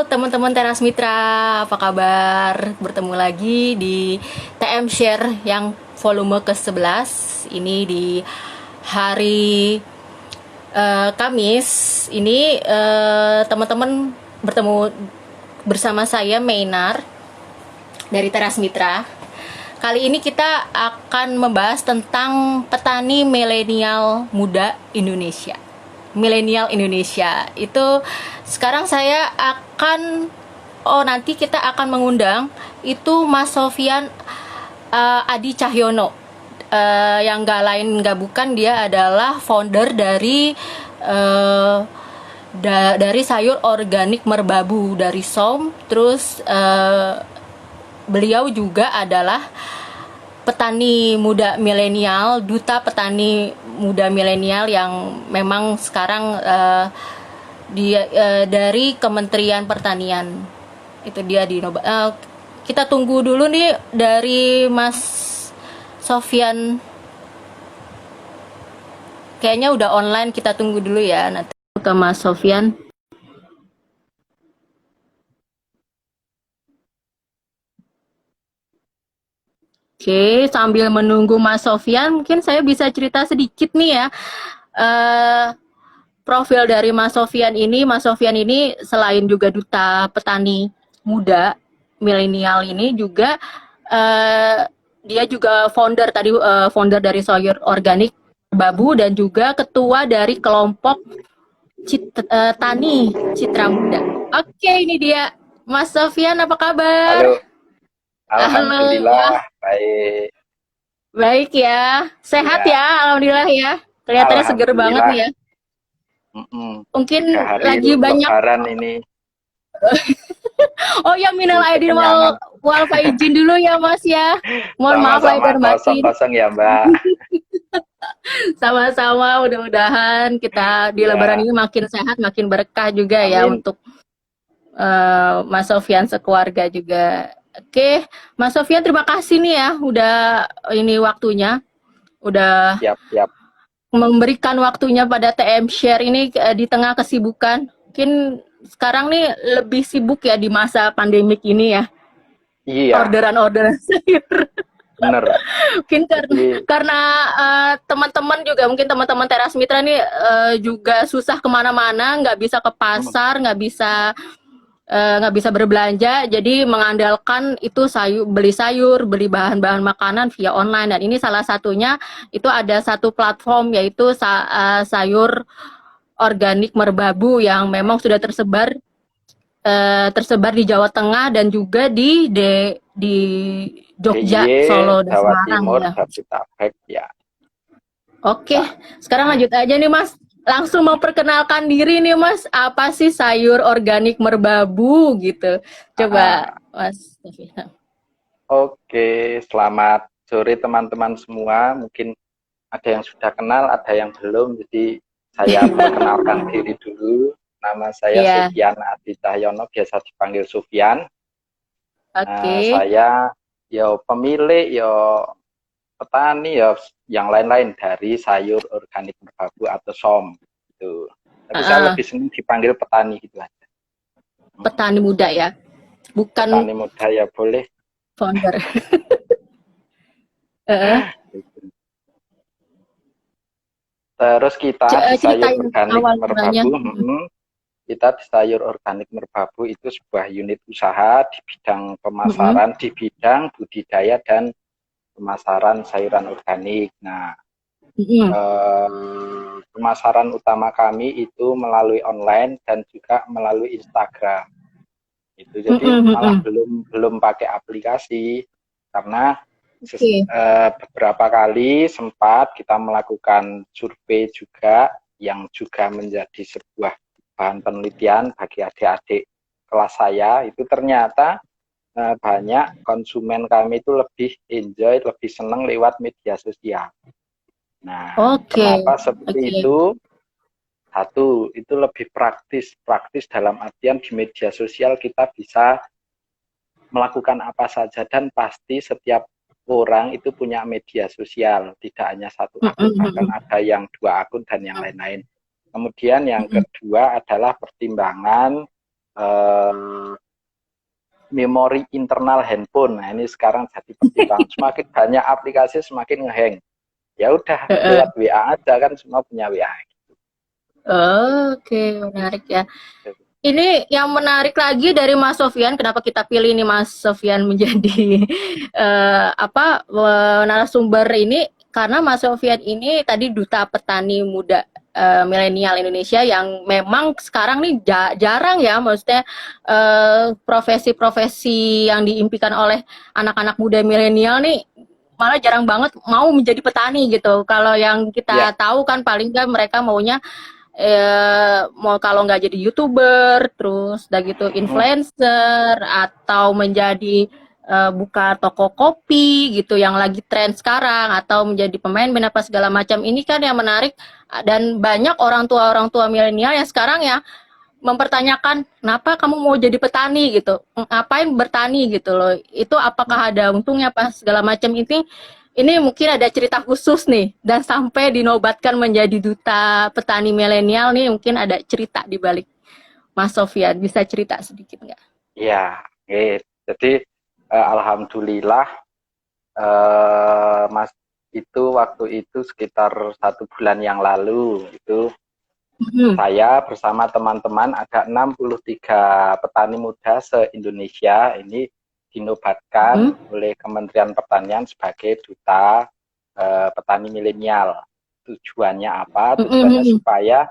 teman-teman Teras Mitra, apa kabar? Bertemu lagi di TM Share yang volume ke-11. Ini di hari Kamis. Ini teman-teman bertemu bersama saya Mainar dari Teras Mitra. Kali ini kita akan membahas tentang petani milenial muda Indonesia. Milenial Indonesia itu sekarang saya akan nanti kita akan mengundang itu Mas Sofyan Adi Cahyono, yang nggak lain nggak bukan dia adalah founder dari dari sayur organik merbabu dari SOM. Terus beliau juga adalah petani muda milenial, duta petani muda milenial yang memang sekarang dia dari Kementerian Pertanian. Itu dia di kita tunggu dulu nih dari Mas Sofyan. Kayaknya udah online, kita tunggu dulu ya nanti ke Mas Sofyan. Oke, sambil menunggu Mas Sofyan, mungkin saya bisa cerita sedikit nih ya. Profil dari Mas Sofyan ini selain juga duta petani muda milenial ini juga dia juga founder dari Sayur Organik Babu dan juga ketua dari kelompok Tani Citra Muda. Oke, ini dia Mas Sofyan, apa kabar? Halo, Halo, alhamdulillah baik. baik ya, sehat Ya, ya, alhamdulillah ya. Kelihatannya seger banget nih alhamdulillah. ya. Mungkin Udah hari lagi banyak. Lebaran ini, Oh ya, minal di aidin kekenyangan. wal faizin dulu ya Mas ya. Mohon maaf lahir Sama-sama dan batin. kosong-kosong ya Mbak. Sama-sama, mudah-mudahan kita di Lebaran Ya, ini makin sehat, makin berkah juga ya amin. untuk Mas Sofyan sekeluarga juga. Oke, Mas Sofyan terima kasih nih ya, udah ini waktunya, udah Siap-siap. memberikan waktunya pada TM Share ini di tengah kesibukan. Mungkin sekarang nih lebih sibuk ya di masa pandemik ini ya. Iya, Orderan-orderan sayur. bener. Mungkin Jadi, karena teman-teman juga, mungkin teman-teman Teras Mitra nih juga susah kemana-mana, nggak bisa ke mm, pasar, nggak bisa berbelanja, jadi mengandalkan itu beli bahan-bahan makanan via online. Dan ini salah satunya itu ada satu platform yaitu sayur organik merbabu yang memang sudah tersebar di Jawa Tengah dan juga di Jogja, DIY, Solo, dan Jawa Semarang Timur, ya. Jabodetabek, ya. Oke, Sa- sekarang lanjut aja nih Mas. Langsung memperkenalkan diri nih Mas. Apa sih sayur organik merbabu gitu? Coba Ah, Mas. Oke, selamat sore teman-teman semua. Mungkin ada yang sudah kenal, ada yang belum. Jadi saya perkenalkan diri dulu. Nama saya Iya, Sufyan Adi Cahyono, biasa dipanggil Sufyan. oke. Saya pemilik, petani, yang lain-lain dari sayur organik merbabu atau SOM. Gitu. Tapi saya Heeh, lebih senang dipanggil petani gitu aja. petani muda ya, bukan Petani muda ya boleh. founder. Heeh. Terus kita di sayur Ceritain organik awal mulanya. merbabu, kita di sayur organik merbabu itu sebuah unit usaha di bidang Mm-mm. pemasaran, di bidang budidaya dan pemasaran sayuran organik. Nah, Mm-mm. pemasaran utama kami itu melalui online dan juga melalui Instagram. Itu jadi Mm-mm. malah Mm-mm. belum belum pakai aplikasi karena Oke. beberapa kali sempat kita melakukan survei juga yang juga menjadi sebuah bahan penelitian bagi adik-adik kelas saya. Itu ternyata banyak konsumen kami itu lebih enjoy, lebih senang lewat media sosial. Nah, Oke. kenapa seperti Oke. itu? Satu, itu lebih praktis dalam artian di media sosial kita bisa melakukan apa saja dan pasti setiap orang itu punya media sosial, tidak hanya satu akun, Mm-mm. bahkan Mm-mm. ada yang 2 akun dan yang lain-lain. Kemudian yang Mm-mm. kedua adalah pertimbangan eh, memori internal handphone. Nah, ini sekarang jadi pertimbangan. Semakin banyak aplikasi semakin ngehang. Ya udah lewat WA aja kan, semua punya WA. Oke, menarik ya. Ini yang menarik lagi dari Mas Sofyan, kenapa kita pilih nih Mas Sofyan menjadi narasumber ini, karena Mas Sofyan ini tadi duta petani muda milenial Indonesia yang memang sekarang nih jarang ya, maksudnya profesi-profesi yang diimpikan oleh anak-anak muda milenial nih malah jarang banget mau menjadi petani gitu. Kalau yang kita tahu kan paling nggak mereka maunya mau kalau nggak jadi YouTuber, terus udah gitu influencer, atau menjadi buka toko kopi gitu yang lagi tren sekarang, atau menjadi pemain band apa segala macam. Ini kan yang menarik, dan banyak orang tua milenial yang sekarang ya mempertanyakan kenapa kamu mau jadi petani gitu, ngapain bertani gitu loh, itu apakah ada untungnya pas segala macam. Ini mungkin ada cerita khusus nih, dan sampai dinobatkan menjadi duta petani milenial nih, mungkin ada cerita di balik. Mas Sofyan bisa cerita sedikit nggak? Ya, jadi alhamdulillah Mas itu waktu itu sekitar 1 bulan yang lalu itu saya bersama teman-teman ada 63 petani muda se-Indonesia ini dinobatkan oleh Kementerian Pertanian sebagai duta petani milenial. Tujuannya apa? Tujuannya supaya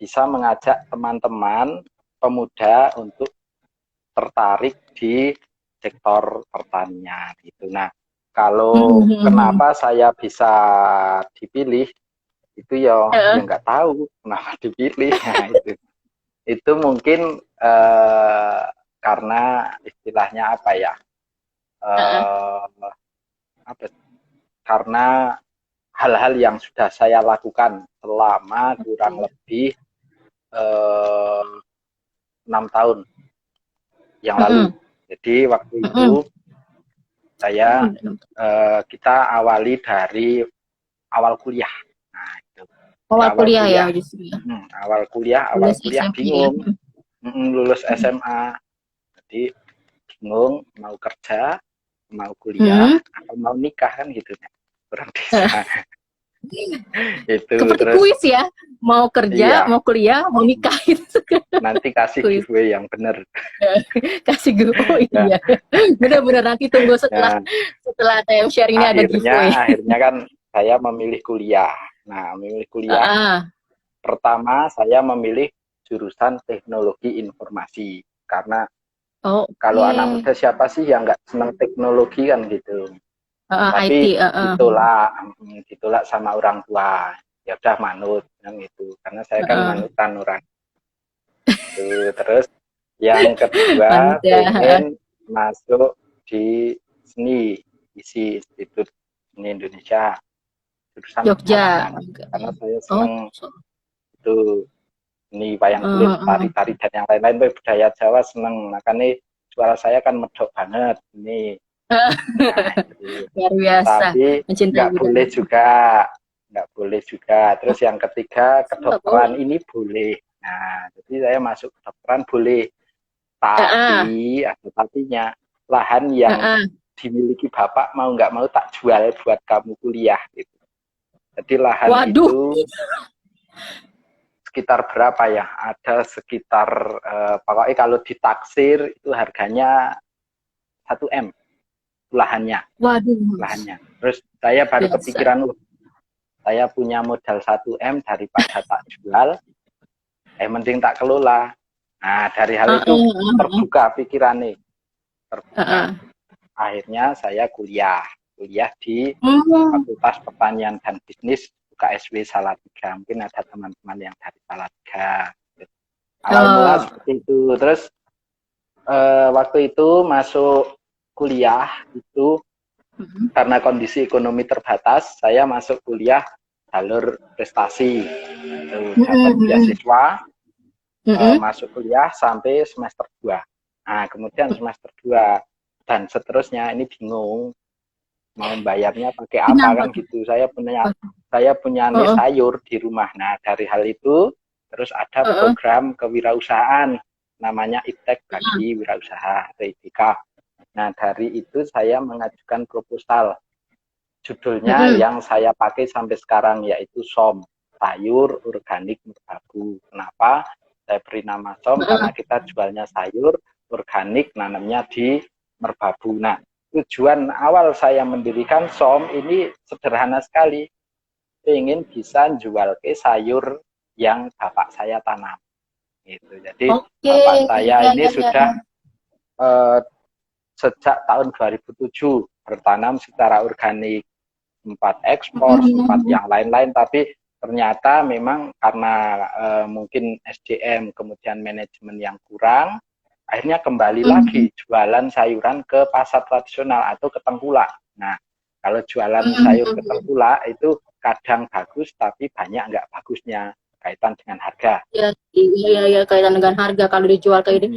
bisa mengajak teman-teman pemuda untuk tertarik di sektor pertanian gitu. Nah, kalau kenapa saya bisa dipilih itu ya nggak tahu kenapa dipilih. Nah, itu mungkin karena istilahnya apa ya, apa, karena hal-hal yang sudah saya lakukan selama kurang lebih 6 tahun yang lalu. Jadi waktu itu kita awali dari awal kuliah. Nah, itu. Awal kuliah ya justru. Awal kuliah bingung. Lulus SMA. Jadi bingung mau kerja, mau kuliah, atau mau nikah kan gitu ya. Orang desa. Itu seperti terus kuis ya, mau kerja, mau kuliah, mau nikah gitu. Nanti kasih giveaway yang benar. Kasih giveaway, iya. Benar-benar nanti tunggu setelah time share ini ada giveaway. Akhirnya kan saya memilih kuliah. Nah, memilih kuliah. Pertama saya memilih jurusan teknologi informasi karena kalau anak muda siapa sih yang nggak senang teknologi kan gitu. Tapi ditolak sama orang tua. Ya udah manut yang itu karena saya kan manutan orang. Terus yang kedua pengen masuk di seni, isi Institut Seni Indonesia jurusan Jogja karena saya senang itu seni wayang kulit, tari-tari dan yang lain-lain, budaya Jawa seneng. Makanya suara saya kan medok banget ini. Luar biasa. Tapi nggak boleh juga. Terus yang ketiga kedokteran ini boleh. Nah, jadi saya masuk kedokteran boleh. Tapi ada tapinya, lahan yang dimiliki bapak mau nggak mau tak jual buat kamu kuliah gitu. Jadi lahan itu sekitar berapa ya? Ada sekitar pokoknya kalau ditaksir itu harganya 1 M lahannya. Lahannya. Terus saya baru kepikiran, saya punya modal 1 M daripada tak jual, mending tak kelola. Nah, dari hal itu terbuka pikirannya. Terbuka. Akhirnya saya kuliah di Fakultas Pertanian dan Bisnis UKSW Salatiga. Mungkin ada teman-teman yang dari Salatiga. Awal mula seperti itu. Terus waktu itu masuk kuliah itu karena kondisi ekonomi terbatas, saya masuk kuliah jalur prestasi. Dapat beasiswa, masuk kuliah sampai semester 2. Nah, kemudian semester 2 dan seterusnya ini bingung mau bayarnya pakai apa kan gitu. Saya punya sayur di rumah. Nah, dari hal itu terus ada program kewirausahaan. namanya Iptek Bagi Wirausaha atau IBK. Nah, dari itu saya mengajukan proposal. Judulnya yang saya pakai sampai sekarang yaitu SOM, sayur organik merbabu. Kenapa saya beri nama SOM? Karena kita jualnya sayur organik, nanamnya di merbabu. Nah, tujuan awal saya mendirikan SOM ini sederhana sekali. Ingin bisa jual ke sayur yang bapak saya tanam. Gitu. Jadi bapak saya ini sudah sejak tahun 2007 bertanam secara organik, sempat ekspor, sempat yang lain-lain, tapi ternyata memang karena mungkin SDM kemudian manajemen yang kurang, akhirnya kembali lagi jualan sayuran ke pasar tradisional atau ke tengkulak. Nah, kalau jualan sayur ke tengkulak itu kadang bagus tapi banyak nggak bagusnya, kaitan dengan harga. Iya, kaitan dengan harga kalau dijual ke ini.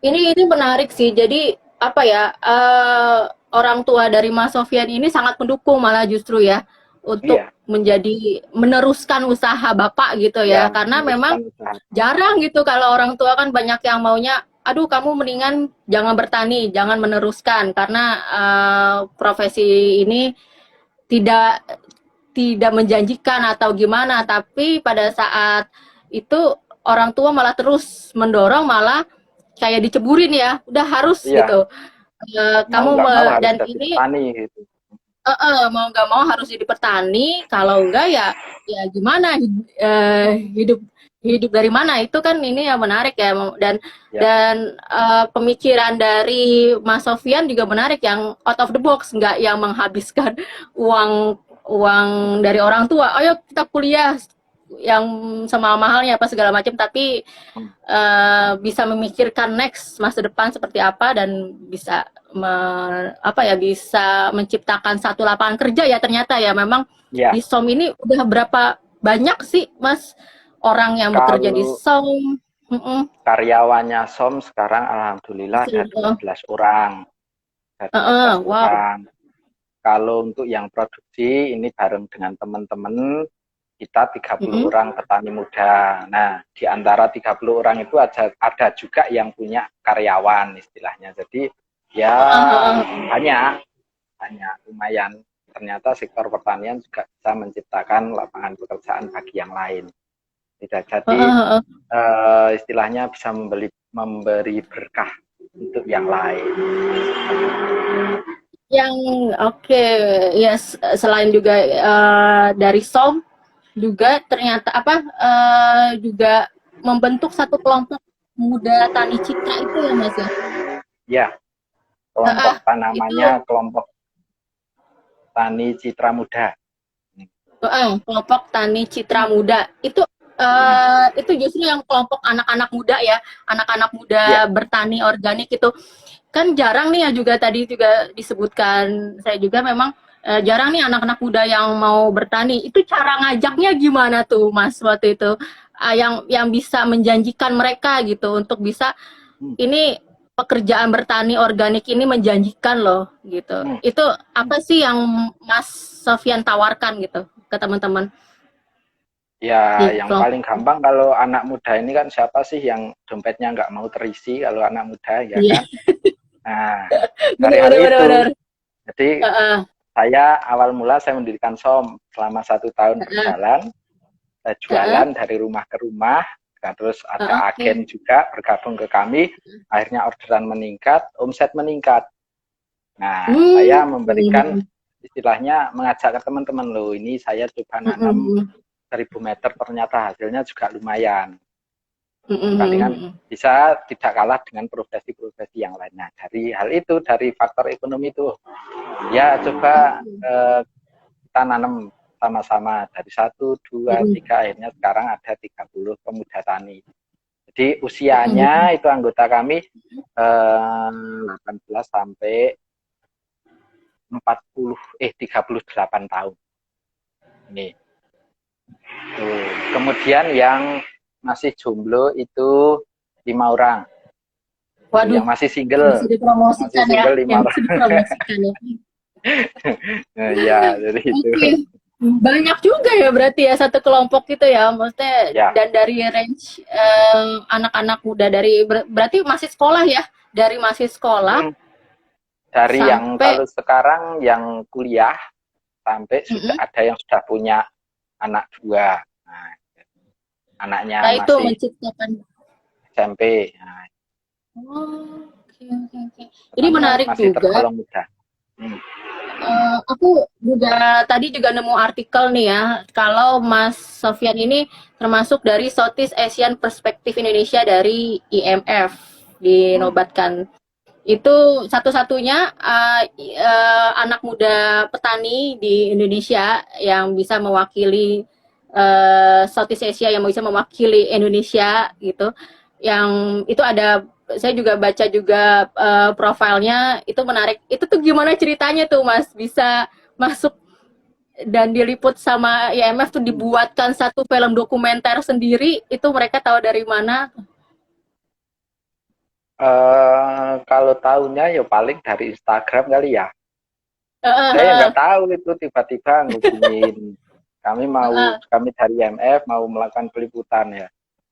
Ini menarik sih. Jadi apa ya, orang tua dari Mas Sofyan ini sangat mendukung malah justru ya untuk meneruskan usaha Bapak gitu ya. Karena memang jarang gitu kalau orang tua kan banyak yang maunya, aduh kamu mendingan jangan bertani, jangan meneruskan karena profesi ini tidak menjanjikan atau gimana, tapi pada saat itu orang tua malah terus mendorong, malah kayak diceburin ya, udah harus gitu. Kamu dan ini gitu. Mau nggak mau harus jadi petani, kalau enggak ya gimana, hidup dari mana, itu kan ini yang menarik ya. Dan pemikiran dari Mas Sofyan juga menarik, yang out of the box, nggak yang menghabiskan uang dari orang tua, ayo kita kuliah yang semahal-mahalnya apa segala macam, tapi bisa memikirkan next masa depan seperti apa, dan bisa bisa menciptakan satu lapangan kerja ya ternyata ya. Memang di SOM ini udah berapa banyak sih Mas orang yang bekerja di SOM? Karyawannya SOM sekarang alhamdulillah ada 12 orang. Orang. Kalau untuk yang produksi ini bareng dengan teman-teman kita 30 orang petani muda. Nah, di antara 30 orang itu ada juga yang punya karyawan istilahnya. Jadi ya banyak lumayan. Ternyata sektor pertanian juga bisa menciptakan lapangan pekerjaan bagi yang lain. Tidak jadi istilahnya bisa memberi berkah untuk yang lain. Yang selain juga dari SOM juga ternyata juga membentuk satu kelompok muda tani citra itu ya Mas ya? Ya, kelompok namanya kelompok tani citra muda. Kelompok tani citra muda itu justru yang kelompok anak-anak muda ya, anak-anak muda bertani organik itu kan jarang nih ya, juga tadi juga disebutkan saya juga, memang jarang nih anak-anak muda yang mau bertani. Itu cara ngajaknya gimana tuh Mas waktu itu, yang bisa menjanjikan mereka gitu untuk bisa ini pekerjaan bertani organik ini menjanjikan loh gitu. Itu apa sih yang Mas Sofyan tawarkan gitu ke teman-teman? Ya, yang paling gampang kalau anak muda ini kan siapa sih yang dompetnya nggak mau terisi kalau anak muda, ya kan? Nah, dari hal itu, jadi saya awal mula saya mendirikan SOM selama 1 tahun berjalan, saya jualan dari rumah ke rumah, terus ada agen juga bergabung ke kami, akhirnya orderan meningkat, omset meningkat. Nah, saya memberikan istilahnya mengajak ke teman-teman, loh ini saya coba nanam 1000 meter, ternyata hasilnya juga lumayan. Bandingan bisa tidak kalah dengan profesi-profesi yang lainnya. Dari hal itu, dari faktor ekonomi itu, ya coba kita nanam sama-sama dari 1, 2, 3, akhirnya sekarang ada 30 pemuda tani. Jadi usianya itu anggota kami 18 sampai 38 tahun. Ini. Kemudian yang masih jomblo itu 5 orang. Waduh, yang masih single, masih single 5 orang. Ya, jadi itu. Banyak juga ya berarti ya satu kelompok itu ya, maksudnya Ya, dan dari range anak-anak muda dari berarti masih sekolah ya, dari masih sekolah mm, dari yang sampai kalau sekarang yang kuliah sampai sudah mm-mm. ada yang sudah punya anak dua. Nah, anaknya Nah itu masih menciptakan. SMP. Nah, Oh, oke oke oke. Ini makanya menarik masih juga. tergolong muda. Hmm. Aku juga tadi juga nemu artikel nih ya, kalau Mas Sofyan ini termasuk dari Southeast Asian Perspective Indonesia dari IMF Hmm. dinobatkan. Itu satu-satunya anak muda petani di Indonesia yang bisa mewakili Southeast Asia, yang bisa mewakili Indonesia gitu. Yang itu ada, saya juga baca juga profilnya, itu menarik. Itu tuh gimana ceritanya tuh Mas bisa masuk dan diliput sama IMF tuh, dibuatkan satu film dokumenter sendiri, itu mereka tahu dari mana? Kalau tahunya ya paling dari Instagram kali ya. Uh, Saya uh, nggak tahu itu tiba-tiba ngubungin kami dari IMF mau melakukan peliputan ya.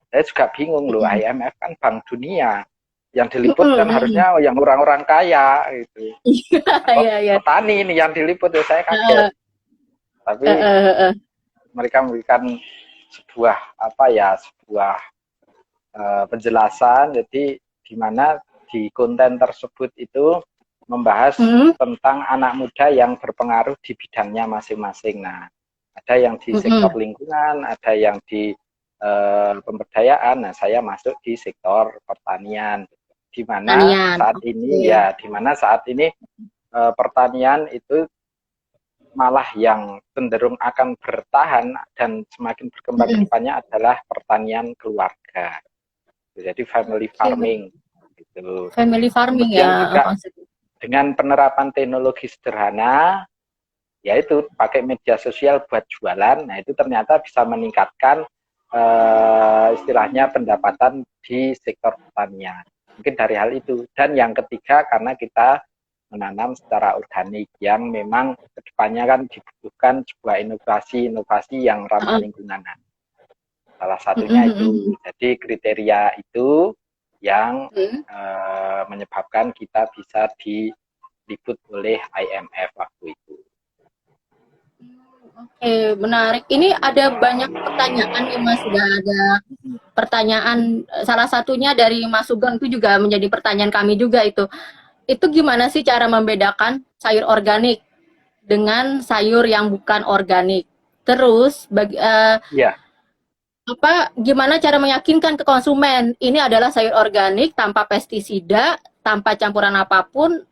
Saya juga bingung loh, IMF kan Bank Dunia. Yang diliput kan harusnya yang orang-orang kaya gitu. Kok Iya, iya. petani ini yang diliput ya, saya kaget. Tapi mereka memberikan sebuah apa ya, sebuah penjelasan. Jadi di mana di konten tersebut itu membahas tentang anak muda yang berpengaruh di bidangnya masing-masing. Nah, ada yang di sektor lingkungan, ada yang di pemberdayaan. Nah, saya masuk di sektor pertanian, di mana Pertanian, saat ini oke. ya, di mana saat ini pertanian itu malah yang cenderung akan bertahan dan semakin berkembang ke depannya adalah pertanian keluarga. Jadi family Oke, farming gitu. family farming ya Kemudian juga maksudnya. dengan penerapan teknologi sederhana, yaitu pakai media sosial buat jualan, nah itu ternyata bisa meningkatkan istilahnya pendapatan di sektor pertanian. Mungkin dari hal itu. Dan yang ketiga, karena kita menanam secara organik yang memang kedepannya kan dibutuhkan sebuah inovasi-inovasi yang ramah lingkungan. Salah satunya itu. Jadi kriteria itu yang menyebabkan kita bisa diliput oleh IMF waktu itu. Oke, menarik. Ini ada banyak pertanyaan nih Mas, sudah ada pertanyaan, salah satunya dari Mas Sugeng itu juga menjadi pertanyaan kami juga itu. Itu gimana sih cara membedakan sayur organik dengan sayur yang bukan organik? Terus Ya, gimana cara meyakinkan ke konsumen ini adalah sayur organik tanpa pestisida, tanpa campuran apapun.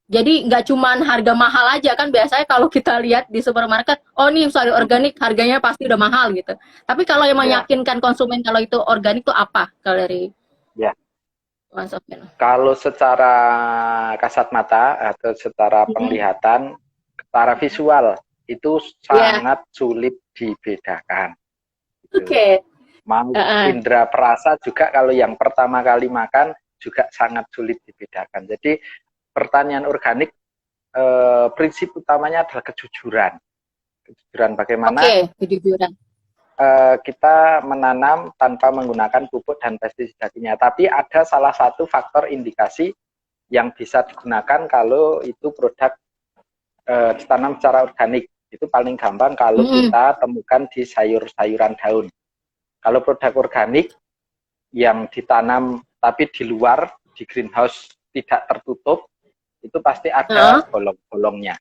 Jadi nggak cuman harga mahal aja kan, biasanya kalau kita lihat di supermarket, oh nih sayur organik harganya pasti udah mahal gitu. Tapi kalau yang ya, meyakinkan konsumen kalau itu organik itu apa kalau dari ya. Mas Sofyan? Kalau secara kasat mata atau secara penglihatan, secara visual itu Ya, sangat sulit dibedakan. Gitu. oke. Mau Uh-uh. indera perasa juga kalau yang pertama kali makan juga sangat sulit dibedakan. Jadi pertanian organik prinsip utamanya adalah kejujuran. Kejujuran bagaimana Oke, kejujuran. kita menanam tanpa menggunakan pupuk dan pestisida kimia. Tapi ada salah satu faktor indikasi yang bisa digunakan kalau itu produk ditanam secara organik. Itu paling gampang kalau kita temukan di sayur-sayuran daun. Kalau produk organik yang ditanam tapi di luar, di greenhouse tidak tertutup, itu pasti ada bolong-bolongnya.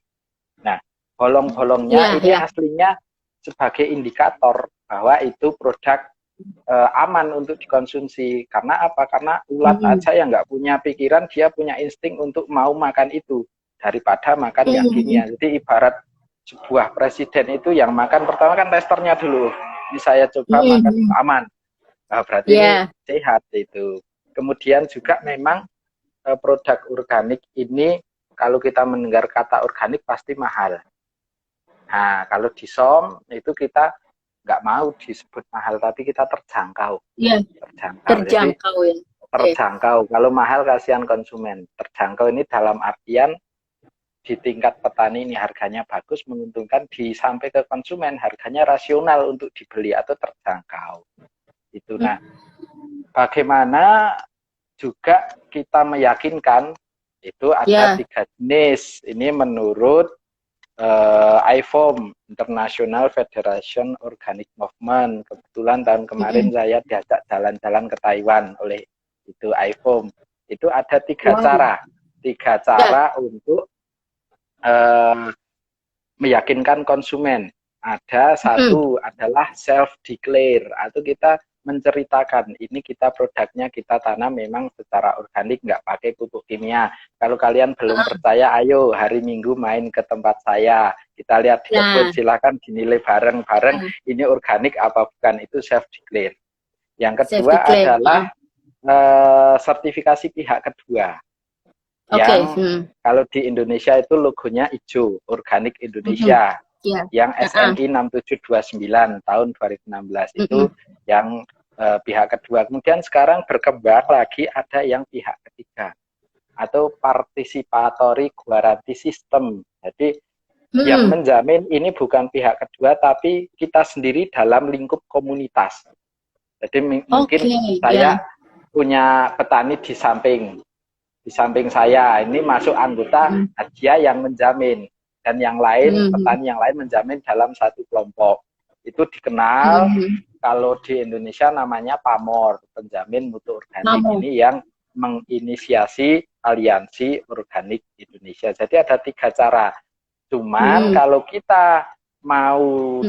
Nah, bolong-bolongnya Iya, ini iya. aslinya sebagai indikator bahwa itu produk aman untuk dikonsumsi. Karena apa? Karena ulat aja yang nggak punya pikiran, dia punya insting untuk mau makan itu daripada makan yang kimia. Jadi ibarat sebuah presiden itu yang makan pertama kan testernya dulu. Ini saya coba makan aman. Nah, berarti ini Iya. sehat itu. Kemudian juga memang produk organik ini kalau kita mendengar kata organik pasti mahal. Nah, kalau di SOM itu kita nggak mau disebut mahal, tapi kita terjangkau. Iya, Terjangkau. Jadi terjangkau ya. Oke. terjangkau. Kalau mahal kasihan konsumen. Terjangkau ini dalam artian di tingkat petani ini harganya bagus, menguntungkan, sampai ke konsumen harganya rasional untuk dibeli atau terjangkau. Itu. Nah, bagaimana juga kita meyakinkan itu ada 3 jenis. Ini menurut IFOM, International Federation Organic Movement. Kebetulan tahun kemarin saya diajak jalan-jalan ke Taiwan oleh itu IFOM. Itu ada 3 cara. 3 cara untuk meyakinkan konsumen. Ada satu adalah self-declare, atau kita menceritakan ini kita produknya kita tanam memang secara organik, nggak pakai pupuk kimia. Kalau kalian belum percaya, ayo hari Minggu main ke tempat saya, kita lihat di kebun, silakan dinilai bareng-bareng ini organik apa bukan. Itu self-declare. Yang kedua adalah sertifikasi pihak kedua. Yang kalau di Indonesia itu logonya hijau, Organik Indonesia. Yang SNI 6729 tahun 2016 itu yang pihak kedua. Kemudian sekarang berkembang lagi ada yang pihak ketiga atau participatory guarantee system. Jadi yang menjamin ini bukan pihak kedua, tapi kita sendiri dalam lingkup komunitas. Jadi mungkin saya punya petani di samping saya, ini masuk anggota dia yang menjamin, dan yang lain petani yang lain menjamin dalam satu kelompok. Itu dikenal kalau di Indonesia namanya PAMOR, penjamin mutu organik. Ini yang menginisiasi Aliansi Organik Indonesia. Jadi ada 3 cara. Cuman kalau kita mau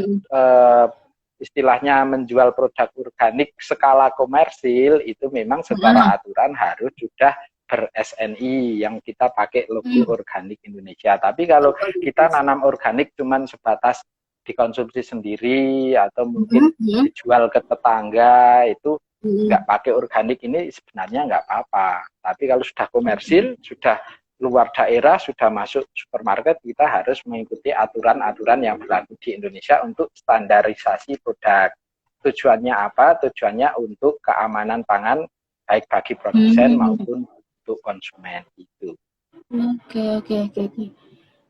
istilahnya menjual produk organik skala komersil, itu memang secara aturan harus sudah ber-SNI yang kita pakai logo Organik Indonesia. Tapi kalau kita nanam organik cuman sebatas dikonsumsi sendiri atau mungkin dijual ke tetangga, itu nggak pakai organik, ini sebenarnya nggak apa-apa. Tapi kalau sudah komersil, sudah luar daerah, sudah masuk supermarket, kita harus mengikuti aturan-aturan yang berlaku di Indonesia untuk standarisasi produk. Tujuannya apa? Tujuannya untuk keamanan pangan baik bagi produsen maupun untuk konsumen itu. Oke.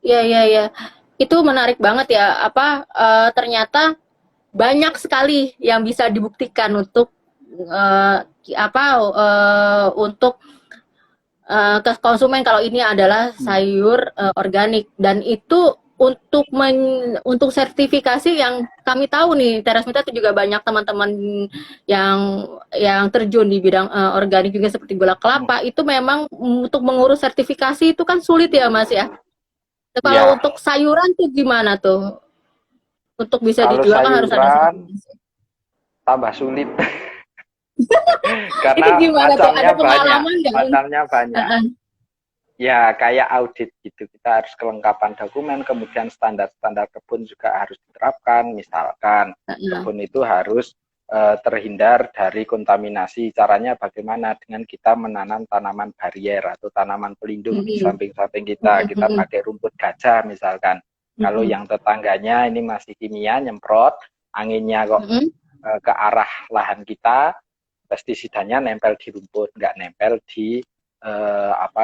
Ya. Itu menarik banget ya. Ternyata banyak sekali yang bisa dibuktikan untuk untuk ke konsumen kalau ini adalah sayur organik, dan itu untuk sertifikasi yang kami tahu nih, Teras Mita itu juga banyak teman-teman yang terjun di bidang organik juga seperti gula kelapa, itu memang untuk mengurus sertifikasi itu kan sulit ya Mas ya. Kalau untuk sayuran tuh gimana tuh? Untuk bisa dijual kan harus ada sertifikasi. Tambah sulit. Karena macamnya banyak. Ya kayak audit gitu, kita harus kelengkapan dokumen, kemudian standar-standar kebun juga harus diterapkan. Misalkan kebun itu harus terhindar dari kontaminasi. Caranya bagaimana? Dengan kita menanam tanaman barier atau tanaman pelindung di samping-samping kita. Kita pakai rumput gajah misalkan. Kalau yang tetangganya ini masih kimia, nyemprot, anginnya kok ke arah lahan kita, pestisidanya nempel di rumput, nggak nempel di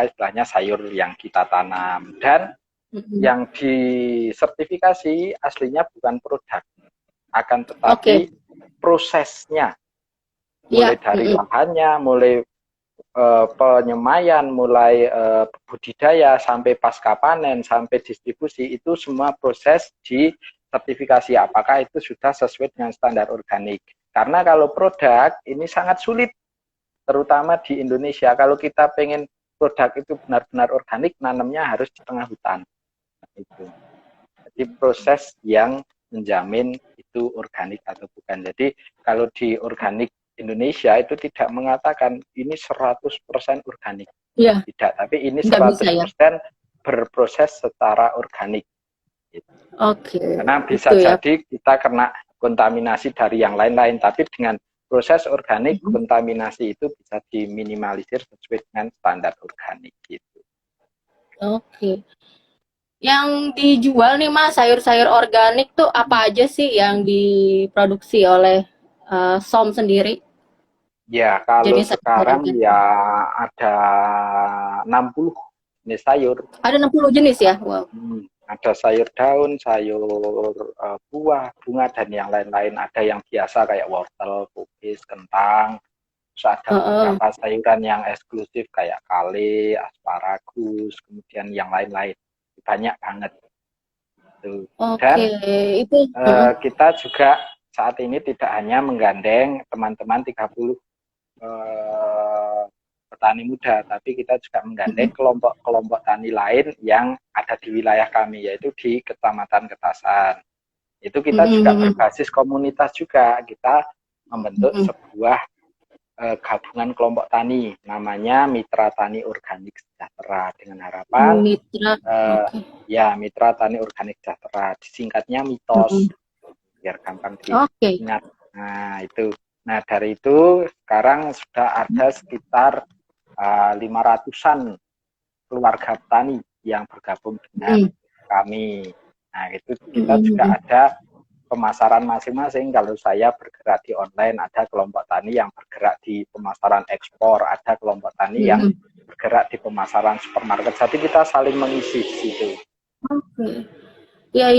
istilahnya sayur yang kita tanam. Dan yang disertifikasi aslinya bukan produk, akan tetapi prosesnya, mulai dari lahannya, mulai penyemaian, mulai budidaya, sampai pasca panen, sampai distribusi, itu semua proses di sertifikasi apakah itu sudah sesuai dengan standar organik. Karena kalau produk ini sangat sulit, terutama di Indonesia. Kalau kita pengen produk itu benar-benar organik, nanamnya harus di tengah hutan. Itu. Jadi proses yang menjamin itu organik atau bukan. Jadi kalau di organik Indonesia itu tidak mengatakan ini 100% organik. Tidak, tapi ini 100% berproses secara organik. Gitu. Karena bisa jadi kita kena kontaminasi dari yang lain-lain, tapi dengan proses organik, kontaminasi itu bisa diminimalisir sesuai dengan standar organik gitu. Yang dijual nih Mas, sayur-sayur organik tuh apa aja sih yang diproduksi oleh SOM sendiri? Ya, kalau sekarang ya ada 60 jenis sayur. Ada 60 jenis ya? Wow. Ada sayur daun, sayur buah, bunga, dan yang lain-lain. Ada yang biasa kayak wortel, kubis, kentang. Terus ada beberapa sayuran yang eksklusif kayak kale, asparagus, kemudian yang lain-lain. Banyak banget. Tuh. Dan itu kita juga saat ini tidak hanya menggandeng teman-teman 30 petani muda, tapi kita juga menggandeng kelompok-kelompok tani lain yang ada di wilayah kami, yaitu di Kecamatan Ketasan. Itu kita juga berbasis komunitas juga. Kita membentuk sebuah gabungan kelompok tani, namanya Mitra Tani Organik Sejahtera, dengan harapan ya Mitra Tani Organik Sejahtera, disingkatnya MITOS, biar gampang diingat. Nah itu, nah dari itu sekarang sudah ada sekitar 500-an keluarga petani yang bergabung dengan kami. Nah itu kita juga ada pemasaran masing-masing. Kalau saya bergerak di online, ada kelompok tani yang bergerak di pemasaran ekspor, ada kelompok tani yang bergerak di pemasaran supermarket. Jadi kita saling mengisi di situ. Ya.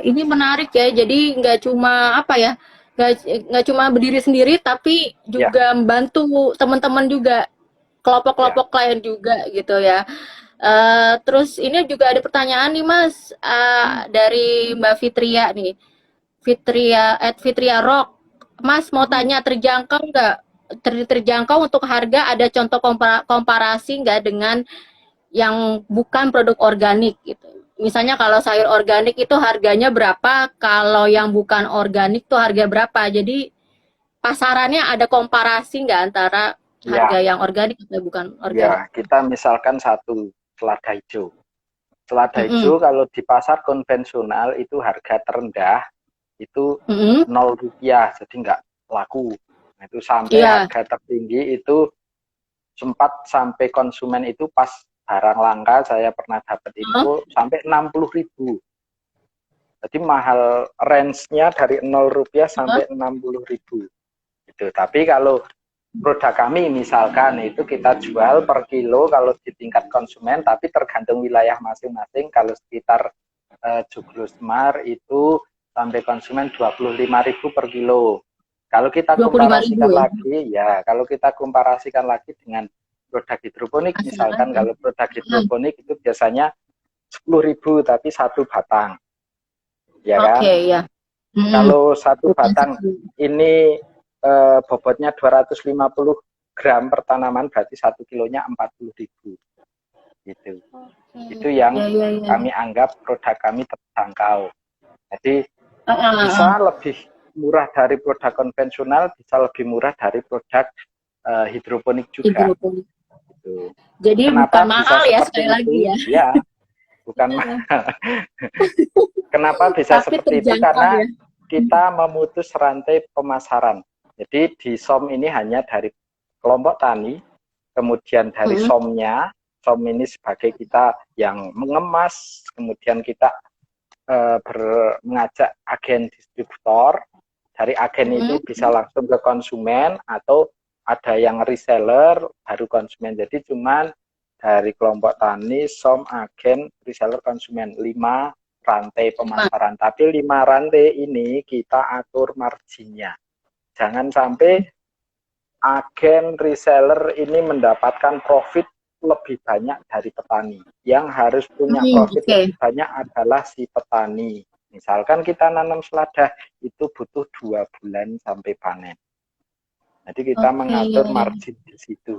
Ini menarik ya. Jadi nggak cuma apa ya, nggak cuma berdiri sendiri, tapi juga membantu teman-teman juga, kelompok-kelompok lain juga gitu ya. Terus ini juga ada pertanyaan nih Mas, dari Mbak Fitria nih. Fitria Rock. Mas mau tanya, terjangkau nggak? Terjangkau untuk harga, ada contoh komparasi nggak dengan yang bukan produk organik gitu? Misalnya kalau sayur organik itu harganya berapa, kalau yang bukan organik tuh harga berapa? Jadi pasarannya ada komparasi nggak antara harga yang organik atau bukan organik? Ya, kita misalkan satu selada hijau. Selada hijau kalau di pasar konvensional itu harga terendah itu 0 rupiah, jadi nggak laku. Nah, itu sampai harga tertinggi itu sempat sampai konsumen itu pas barang langka, saya pernah dapat info sampai 60.000. Jadi mahal, range-nya dari 0 rupiah sampai 60.000. Gitu. Tapi kalau produk kami misalkan itu kita jual per kilo kalau di tingkat konsumen, tapi tergantung wilayah masing-masing. Kalau sekitar Joglo Semar itu sampai konsumen 25.000 per kilo. Kalau kita komparasikan lagi, kalau kita komparasikan lagi dengan produk hidroponik, misalkan kalau produk hidroponik itu biasanya 10.000 tapi satu batang, ya kan? Kalau satu batang ini bobotnya 250 gram per tanaman, berarti 1 kilonya 40.000. Gitu. Itu yang kami anggap produk kami terjangkau. Jadi bisa lebih murah dari produk konvensional, bisa lebih murah dari produk hidroponik juga. Gitu. Jadi kenapa bukan mahal ya, sekali lagi ya. Ya, bukan mahal. Kenapa bisa seperti itu? Karena kita memutus rantai pemasaran. Jadi di SOM ini hanya dari kelompok tani, kemudian dari SOM-nya, SOM ini sebagai kita yang mengemas, kemudian kita mengajak agen distributor, dari agen itu bisa langsung ke konsumen, atau ada yang reseller baru konsumen. Jadi cuman dari kelompok tani, SOM, agen, reseller, konsumen, 5 rantai pemasaran. Tapi 5 rantai ini kita atur marginnya. Jangan sampai agen reseller ini mendapatkan profit lebih banyak dari petani. Yang harus punya profit lebih banyak adalah si petani. Misalkan kita nanam selada, itu butuh 2 bulan sampai panen. Jadi kita mengatur margin di situ.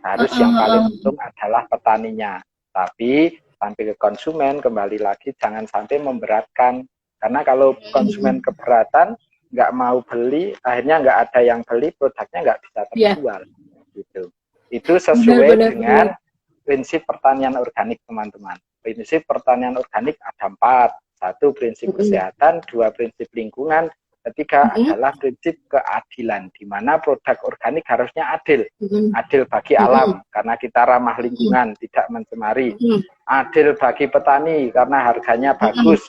Harus yang paling untung adalah petaninya. Tapi sampai ke konsumen, kembali lagi jangan sampai memberatkan. Karena kalau konsumen keberatan, nggak mau beli, akhirnya nggak ada yang beli, produknya nggak bisa terjual. Gitu. Itu sesuai dengan prinsip pertanian organik, teman-teman. Prinsip pertanian organik ada 4. 1, prinsip kesehatan. 2, prinsip lingkungan. 3 adalah prinsip keadilan, di mana produk organik harusnya adil. Adil bagi alam, karena kita ramah lingkungan, tidak mencemari. Adil bagi petani, karena harganya bagus.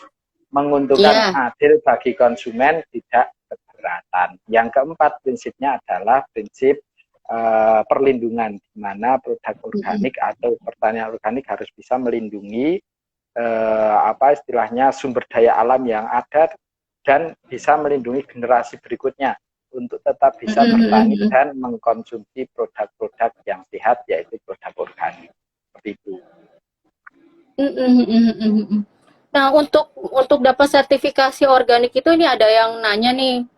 Menguntungkan. Adil bagi konsumen, tidak keberatan. Yang keempat prinsipnya adalah prinsip perlindungan, di mana produk organik atau pertanian organik harus bisa melindungi apa istilahnya sumber daya alam yang ada dan bisa melindungi generasi berikutnya untuk tetap bisa bertani dan mengkonsumsi produk-produk yang sehat, yaitu produk organik. Seperti itu. Nah, untuk dapat sertifikasi organik itu ini ada yang nanya nih,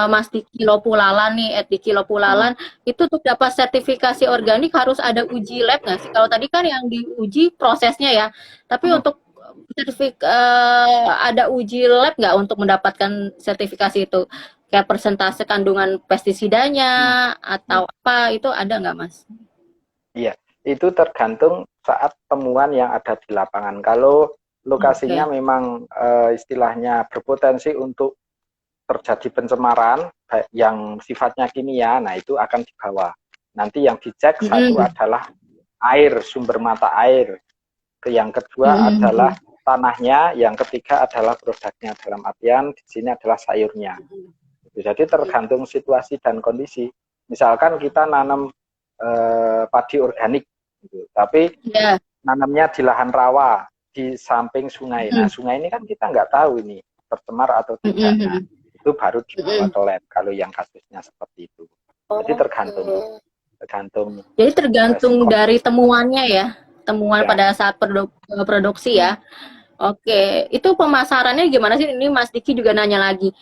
Mas Diki Lopulalan nih, Diki Lopulalan, itu untuk dapat sertifikasi organik harus ada uji lab nggak sih? Kalau tadi kan yang diuji prosesnya ya, tapi untuk ada uji lab nggak untuk mendapatkan sertifikasi itu? Kayak persentase kandungan pestisidanya atau apa, itu ada nggak, Mas? Iya, itu tergantung saat temuan yang ada di lapangan. Kalau lokasinya memang istilahnya berpotensi untuk terjadi pencemaran yang sifatnya kimia, nah itu akan dibawa. Nanti yang dicek satu adalah air, sumber mata air. Yang kedua adalah tanahnya, yang ketiga adalah produknya, dalam artian di sini adalah sayurnya. Jadi tergantung situasi dan kondisi. Misalkan kita nanam padi organik, gitu, tapi nanamnya di lahan rawa, di samping sungai. Nah, sungai ini kan kita nggak tahu ini tercemar atau tidak. Nah, itu baru dibawa ke lab kalau yang kasusnya seperti itu. Jadi tergantung. Jadi tergantung dari temuannya ya, temuan pada saat produksi ya. Oke, itu pemasarannya gimana sih? Ini Mas Diki juga nanya lagi.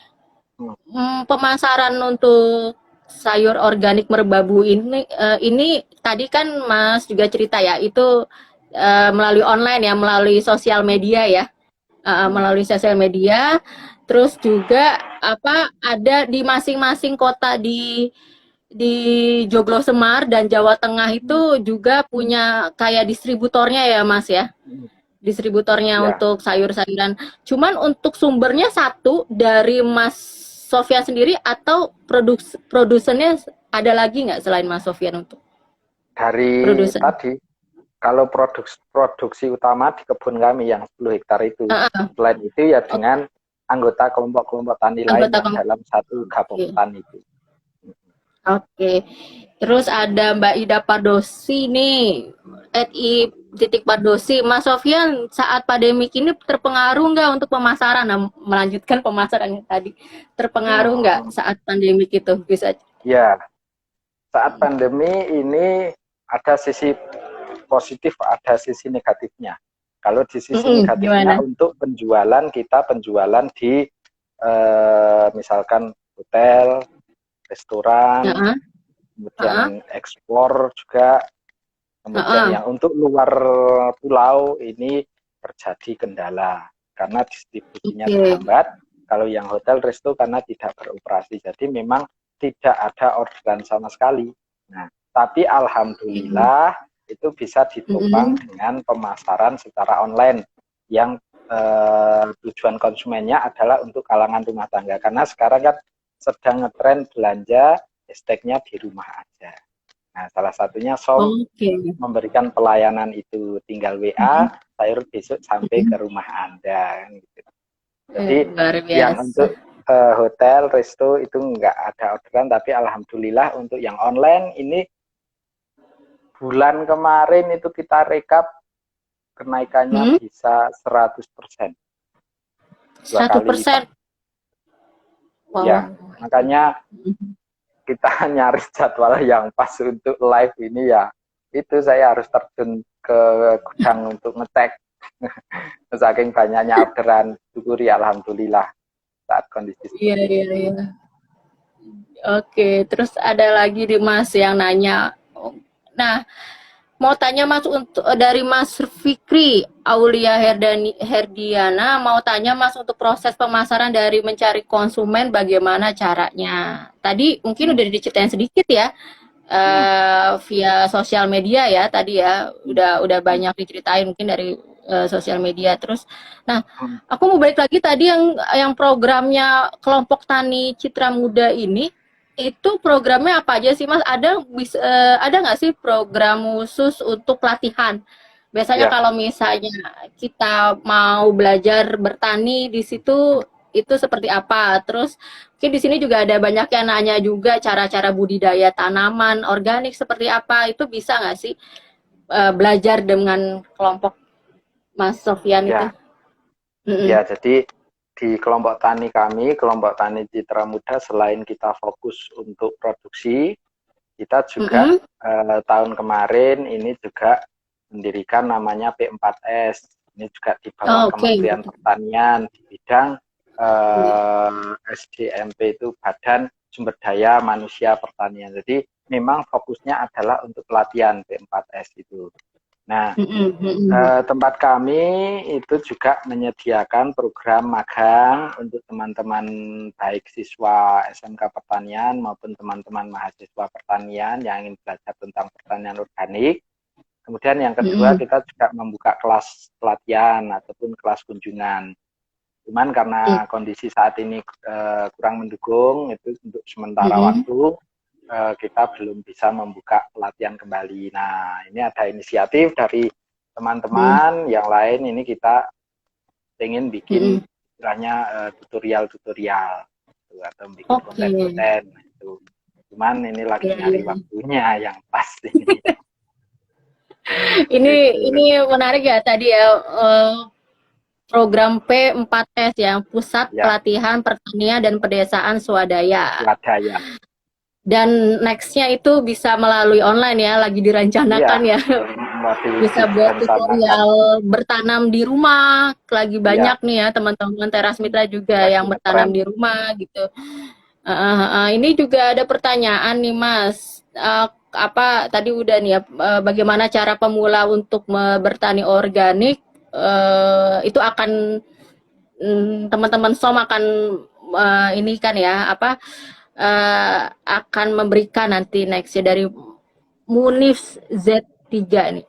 Pemasaran untuk sayur organik merbabu ini tadi kan Mas juga cerita ya, itu melalui online ya, melalui sosial media ya, melalui sosial media. Terus juga ada di masing-masing kota di Joglo Semar dan Jawa Tengah itu juga punya kayak distributornya ya, Mas ya. Distributornya untuk sayur-sayuran. Cuman untuk sumbernya satu dari Mas Sofyan sendiri atau produsennya ada lagi nggak selain Mas Sofyan untuk dari produsen? Tadi kalau produksi utama di kebun kami yang 10 hektar itu. Selain itu ya dengan anggota kelompok-kelompok tani lain dalam satu gabungan tani itu. Oke. Terus ada Mbak Ida Pardosi nih, @i_pardosi. Mas Sofyan, saat pandemik ini terpengaruh nggak untuk pemasaran? Nah, melanjutkan pemasaran tadi, terpengaruh nggak saat pandemik itu? Bisa? Ya, saat pandemi ini ada sisi positif, ada sisi negatifnya. Kalau di sisi negatifnya untuk penjualan, kita penjualan di misalkan hotel, restoran, kemudian ekspor juga, kemudian yang untuk luar pulau ini terjadi kendala karena distribusinya terhambat. Kalau yang hotel, resto karena tidak beroperasi, jadi memang tidak ada orderan sama sekali. Nah, tapi alhamdulillah itu bisa ditopang dengan pemasaran secara online yang tujuan konsumennya adalah untuk kalangan rumah tangga, karena sekarang kan sedang ngetren belanja hashtagnya di rumah aja. Nah, salah satunya memberikan pelayanan itu, tinggal WA, sayur besok sampai ke rumah Anda. Gitu. Jadi yang untuk hotel, resto itu nggak ada orderan, tapi alhamdulillah untuk yang online ini bulan kemarin itu kita rekap kenaikannya bisa 100%. 100%. Wow. Ya, makanya kita nyari jadwal yang pas untuk live ini ya. Itu saya harus terjun ke gudang untuk ngecek. Saking banyaknya orderan, syukuri alhamdulillah saat kondisi seperti Iya. Oke, terus ada lagi di Mas yang nanya. Nah, mau tanya Mas untuk dari Mas Fikri Aulia Herdiana, mau tanya Mas untuk proses pemasaran dari mencari konsumen bagaimana caranya? Tadi mungkin udah diceritain sedikit ya, via sosial media ya tadi ya, udah banyak diceritain mungkin dari sosial media. Terus, nah aku mau balik lagi tadi yang programnya kelompok tani Citra Muda ini. Itu programnya apa aja sih Mas? Ada nggak sih program khusus untuk pelatihan? Biasanya kalau misalnya kita mau belajar bertani di situ, itu seperti apa. Terus mungkin di sini juga ada banyak yang nanya juga cara-cara budidaya tanaman organik seperti apa. Itu bisa nggak sih belajar dengan kelompok Mas Sofyan itu? Ya, Mm-mm. ya, jadi di kelompok tani kami, kelompok tani Citra Muda, selain kita fokus untuk produksi, kita juga Mm-mm. tahun kemarin ini juga mendirikan namanya P4S. Ini juga di bawah Oh, oke. Kementerian Pertanian di bidang SDMP, itu Badan Sumber Daya Manusia Pertanian. Jadi memang fokusnya adalah untuk pelatihan P4S itu. Nah, Mm-mm. Mm-mm. tempat kami itu juga menyediakan program magang untuk teman-teman baik siswa SMK Pertanian maupun teman-teman mahasiswa pertanian yang ingin belajar tentang pertanian organik. Kemudian yang kedua, Mm-mm. kita juga membuka kelas pelatihan ataupun kelas kunjungan. Cuman karena kondisi saat ini kurang mendukung, itu untuk sementara Mm-mm. waktu kita belum bisa membuka pelatihan kembali. Nah, ini ada inisiatif dari teman-teman yang lain, ini kita ingin bikin Mm-mm. istilahnya tutorial-tutorial gitu, atau bikin Oke. konten-konten itu. Cuman ini lagi Iya, nyari iya. waktunya yang pas ini. Ini Gitu. ini menarik ya tadi ya, program P4S yang Pusat Ya, Pelatihan Pertanian dan Pedesaan Swadaya. swadaya. Dan nextnya itu bisa melalui online ya, lagi Iya, direncanakan ya. mau Bisa buat direncanakan. tutorial bertanam di rumah. Lagi Iya, banyak nih ya teman-teman teras mitra juga lagi yang bertanam ngetren. di rumah gitu. Ini juga ada pertanyaan nih Mas. Apa tadi udah nih ya, bagaimana cara pemula untuk bertani organik? Itu akan teman-teman SOM akan ini kan ya apa akan memberikan nanti next ya dari Munif Z3 nih.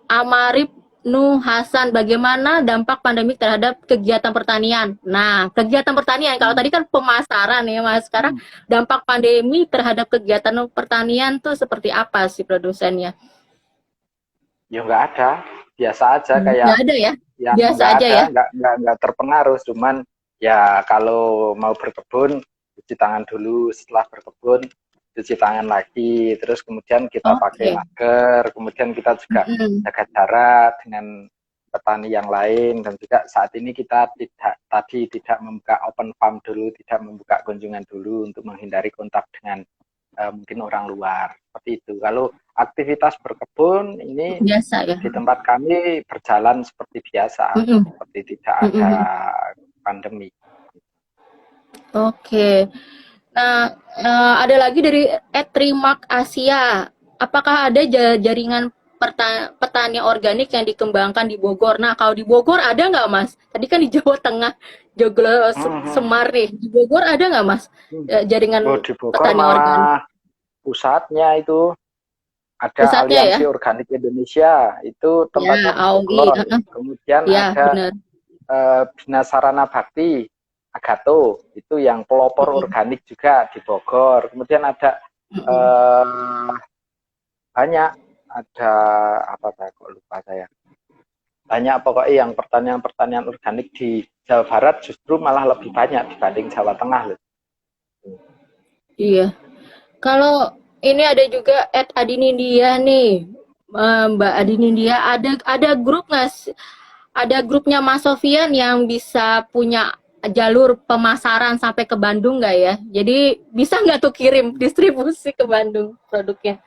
Amarip Nuh Hasan, bagaimana dampak pandemi terhadap kegiatan pertanian? Nah, kegiatan pertanian, kalau tadi kan pemasaran ya Mas, sekarang Hmm. dampak pandemi terhadap kegiatan pertanian tuh seperti apa sih produsennya? Ya nggak ada, biasa aja, kayak Nggak ada ya? yang Biasa nggak aja ada, ya? nggak terpengaruh. Cuman ya kalau mau berkebun, cuci tangan dulu, setelah berkebun cuci tangan lagi, terus kemudian kita pakai Oke. masker, kemudian kita juga Mm-mm. jaga jarak dengan petani yang lain, dan juga saat ini kita tidak membuka open farm dulu, tidak membuka kunjungan dulu untuk menghindari kontak dengan mungkin orang luar, seperti itu. Kalau aktivitas berkebun ini Biasa ya? di tempat kami berjalan seperti biasa, Mm-mm. seperti tidak ada Mm-mm. pandemi. Oke. Nah, ada lagi dari @trimak Asia. Apakah ada jaringan petani organik yang dikembangkan di Bogor? Nah, kalau di Bogor ada nggak, Mas? Tadi kan di Jawa Tengah, Joglo Semar nih. Di Bogor ada nggak, Mas? Oh, Jaringan di Bogor petani organik? malah pusatnya itu ada Pusatnya ya? Aliansi Organik Indonesia, itu Ya, tempatnya di AOI. Bogor. Kemudian Ya, ada benar. Bina Sarana Bakti Agato, itu yang pelopor Mm-mm. organik juga di Bogor. Kemudian ada Mm-mm. eh, banyak, ada apa saya kok lupa saya. Banyak pokoknya yang pertanian-pertanian organik di Jawa Barat justru malah lebih banyak dibanding Jawa Tengah loh. Iya. Kalau ini ada juga @adinindia nih, Mbak Adinindia, ada grup nggak? Ada grupnya Mas Sofian yang bisa punya jalur pemasaran sampai ke Bandung nggak ya? Jadi bisa nggak tuh kirim distribusi ke Bandung produknya?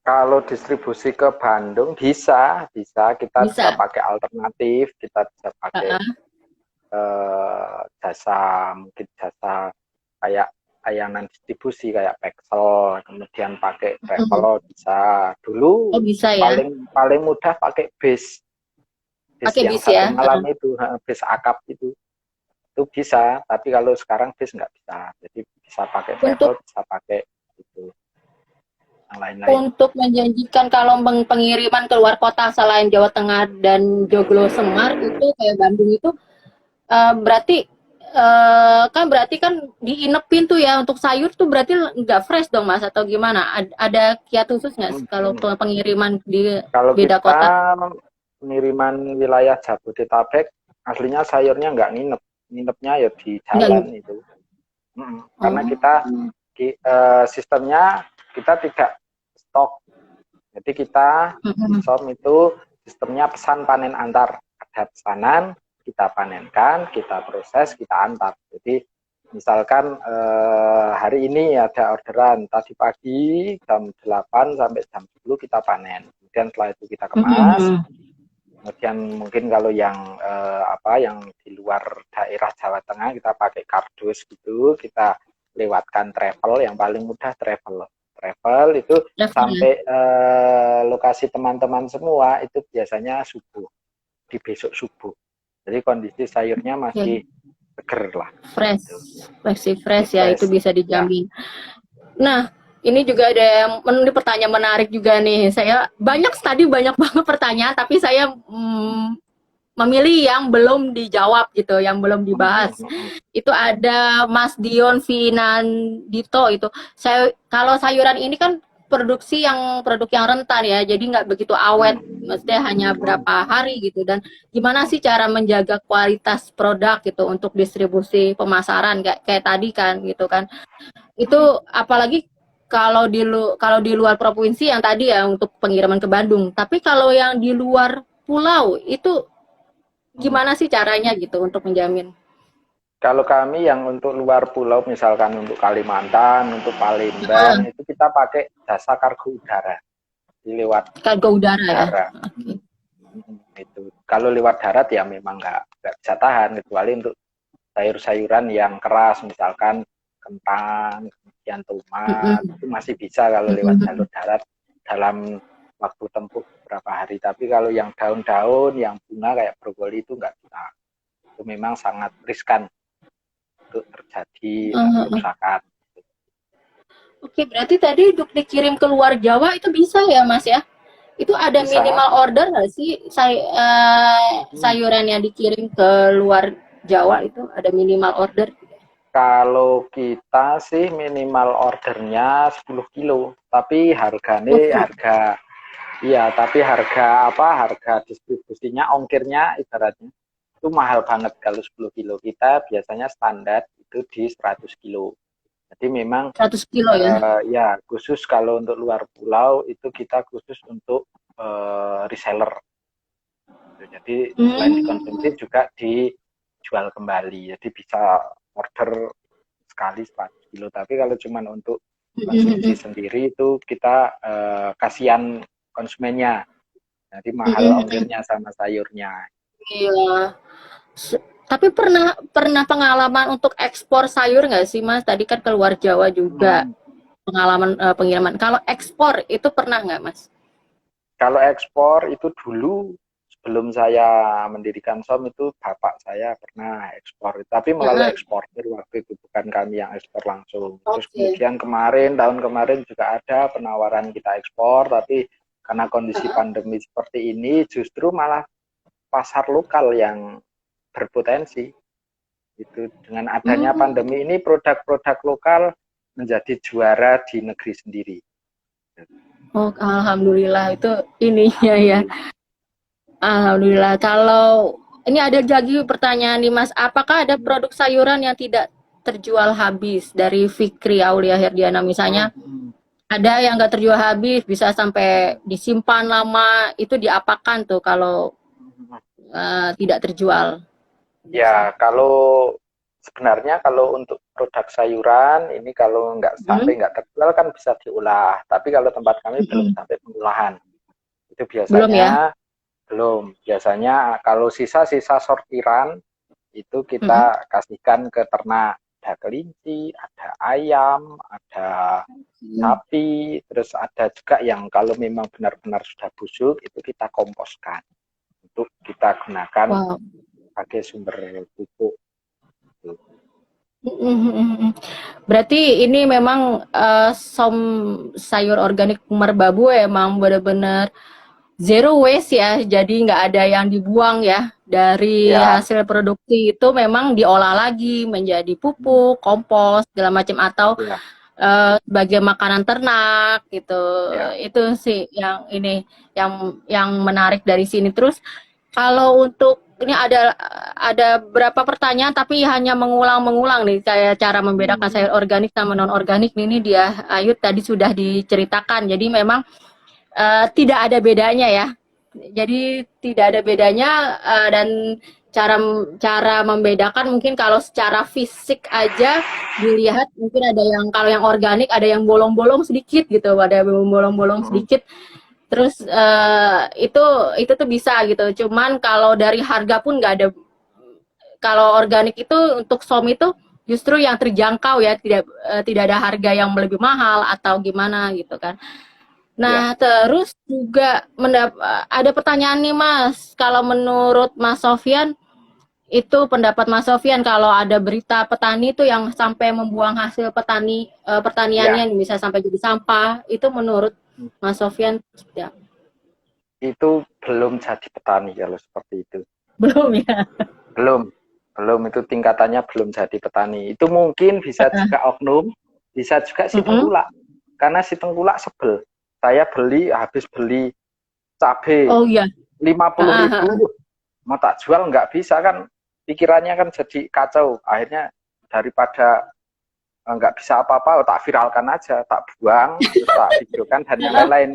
Kalau distribusi ke Bandung bisa kita bisa Bisa. pakai alternatif, kita bisa pakai Uh-uh. jasa, mungkin jasa kayak layanan distribusi kayak Pexel, kemudian pakai travel bisa. Oh Dulu bisa ya? paling paling mudah pakai bis Pakai yang bis satu ya? malam itu, bis akap itu bisa. Tapi kalau sekarang bis nggak bisa, jadi bisa pakai travel, Untuk bisa pakai itu yang lain-lain. menjanjikan kalau pengiriman keluar kota selain Jawa Tengah dan Joglo Semar itu kayak Bandung itu berarti kan berarti kan diinepin tuh ya untuk sayur tuh berarti nggak fresh dong Mas atau gimana? Ada kiat khusus nggak kalau pengiriman di Kalau beda kota? kita pengiriman wilayah Jabodetabek, aslinya sayurnya nggak nginep. nginepnya ya di Enggak. jalan itu. Karena Oh. kita sistemnya kita tidak stok. Jadi kita SOM itu sistemnya pesan panen antar. Ada pesanan, kita panenkan, kita proses, kita antar. Jadi misalkan hari ini ada orderan, tadi pagi jam 8 sampai jam 10 kita panen. Kemudian setelah itu kita kemas. Kemudian mungkin kalau yang yang di luar daerah Jawa Tengah kita pakai kardus gitu, kita lewatkan travel, yang paling mudah travel itu sampai lokasi teman-teman semua itu biasanya subuh, di besok subuh. Jadi kondisi sayurnya masih seger lah. Fresh, masih fresh ya, itu bisa dijamin. Ya. Nah, ini juga ada yang pertanyaan menarik juga nih. Saya banyak banget pertanyaan, tapi saya memilih yang belum dijawab gitu, yang belum dibahas. Itu ada Mas Dion Vinandito itu. Kalau sayuran ini kan produk yang rentan ya, jadi nggak begitu awet, maksudnya hanya berapa hari gitu. Dan gimana sih cara menjaga kualitas produk gitu untuk distribusi pemasaran kayak tadi kan gitu kan. Itu apalagi kalau di luar provinsi yang tadi ya untuk pengiriman ke Bandung. Tapi kalau yang di luar pulau itu gimana sih caranya gitu untuk menjamin? Kalau kami yang untuk luar pulau, misalkan untuk Kalimantan, untuk Palembang, itu kita pakai jasa kargo udara. Lewat kargo udara ya. Okay. Itu. Kalau lewat darat ya memang nggak bisa tahan, kecuali untuk sayur-sayuran yang keras, misalkan kentang, kemudian tomat, itu masih bisa kalau lewat jalur darat dalam waktu tempuh beberapa hari. Tapi kalau yang daun-daun, yang bunga kayak brokoli itu nggak bisa. Itu memang sangat riskan untuk terjadi kerusakan. Oke, berarti tadi untuk dikirim ke luar Jawa itu bisa ya, Mas ya? Itu ada bisa. Minimal order nggak sih sayuran yang dikirim ke luar Jawa itu ada minimal order? Kalau kita sih minimal ordernya 10 kilo, tapi harganya harga distribusinya, ongkirnya ibaratnya itu mahal banget. Kalau 10 kilo kita biasanya standar itu di 100 kilo. Jadi memang 100 kilo ya khusus kalau untuk luar pulau itu kita khusus untuk reseller. Jadi selain dikonsumsi juga dijual kembali. Jadi bisa order sekali 100 kilo. Tapi kalau cuma untuk konsumsi sendiri itu kita kasihan konsumennya. Jadi mahal ongkirnya sama sayurnya. Iya. Tapi pernah pengalaman untuk ekspor sayur nggak sih, Mas? Tadi kan keluar Jawa juga pengalaman pengiriman. Kalau ekspor itu pernah nggak, Mas? Kalau ekspor itu dulu sebelum saya mendirikan SOM itu bapak saya pernah ekspor, tapi melalui eksportir waktu itu, bukan kami yang ekspor langsung. Terus kemudian tahun kemarin juga ada penawaran kita ekspor, tapi karena kondisi pandemi seperti ini justru malah pasar lokal yang berpotensi. Itu dengan adanya pandemi ini produk-produk lokal menjadi juara di negeri sendiri. Oh, alhamdulillah itu ininya ya. Alhamdulillah. Kalau ini ada lagi pertanyaan nih Mas, apakah ada produk sayuran yang tidak terjual habis dari Fikri Aulia Herdiana misalnya? Ada yang nggak terjual habis, bisa sampai disimpan lama, itu diapakan tuh kalau tidak terjual? Ya, kalau sebenarnya kalau untuk produk sayuran ini kalau sampai nggak terjual kan bisa diolah. Tapi kalau tempat kami belum sampai pengolahan. Itu biasanya belum. Biasanya kalau sisa-sisa sortiran itu kita kasihkan ke ternak. Ada kelinci, ada ayam, ada sapi, terus ada juga yang kalau memang benar-benar sudah busuk itu kita komposkan untuk kita gunakan sebagai sumber pupuk. Berarti ini memang SOM sayur organik Merbabu emang benar-benar zero waste ya, jadi nggak ada yang dibuang ya dari hasil produksi itu memang diolah lagi menjadi pupuk, kompos, segala macam atau sebagai makanan ternak gitu. Itu sih yang menarik dari sini. Terus kalau untuk ini ada berapa pertanyaan tapi hanya mengulang-mengulang nih kayak cara membedakan sayur organik sama non organik ini dia Ayu tadi sudah diceritakan. Jadi memang tidak ada bedanya ya. Jadi tidak ada bedanya dan cara cara membedakan mungkin kalau secara fisik aja dilihat mungkin ada yang kalau yang organik ada yang bolong-bolong sedikit gitu, ada bolong-bolong sedikit. Terus itu tuh bisa gitu. Cuman kalau dari harga pun nggak ada. Kalau organik itu untuk som itu justru yang terjangkau ya, tidak ada harga yang lebih mahal atau gimana gitu kan. Nah, terus juga ada pertanyaan nih Mas, kalau menurut Mas Sofyan, itu pendapat Mas Sofyan kalau ada berita petani itu yang sampai membuang hasil pertaniannya bisa sampai jadi sampah, itu menurut Mas Sofyan seperti apa? Itu belum jadi petani kalau seperti itu. Belum ya? Belum itu tingkatannya belum jadi petani. Itu mungkin bisa juga oknum, bisa juga si tengkulak. Karena si tengkulak sebel. Saya habis beli cabai 50.000, mau tak jual nggak bisa kan, pikirannya kan jadi kacau. Akhirnya daripada nggak bisa apa-apa, tak viralkan aja, tak buang, terus tak videokan dan yang lain-lain.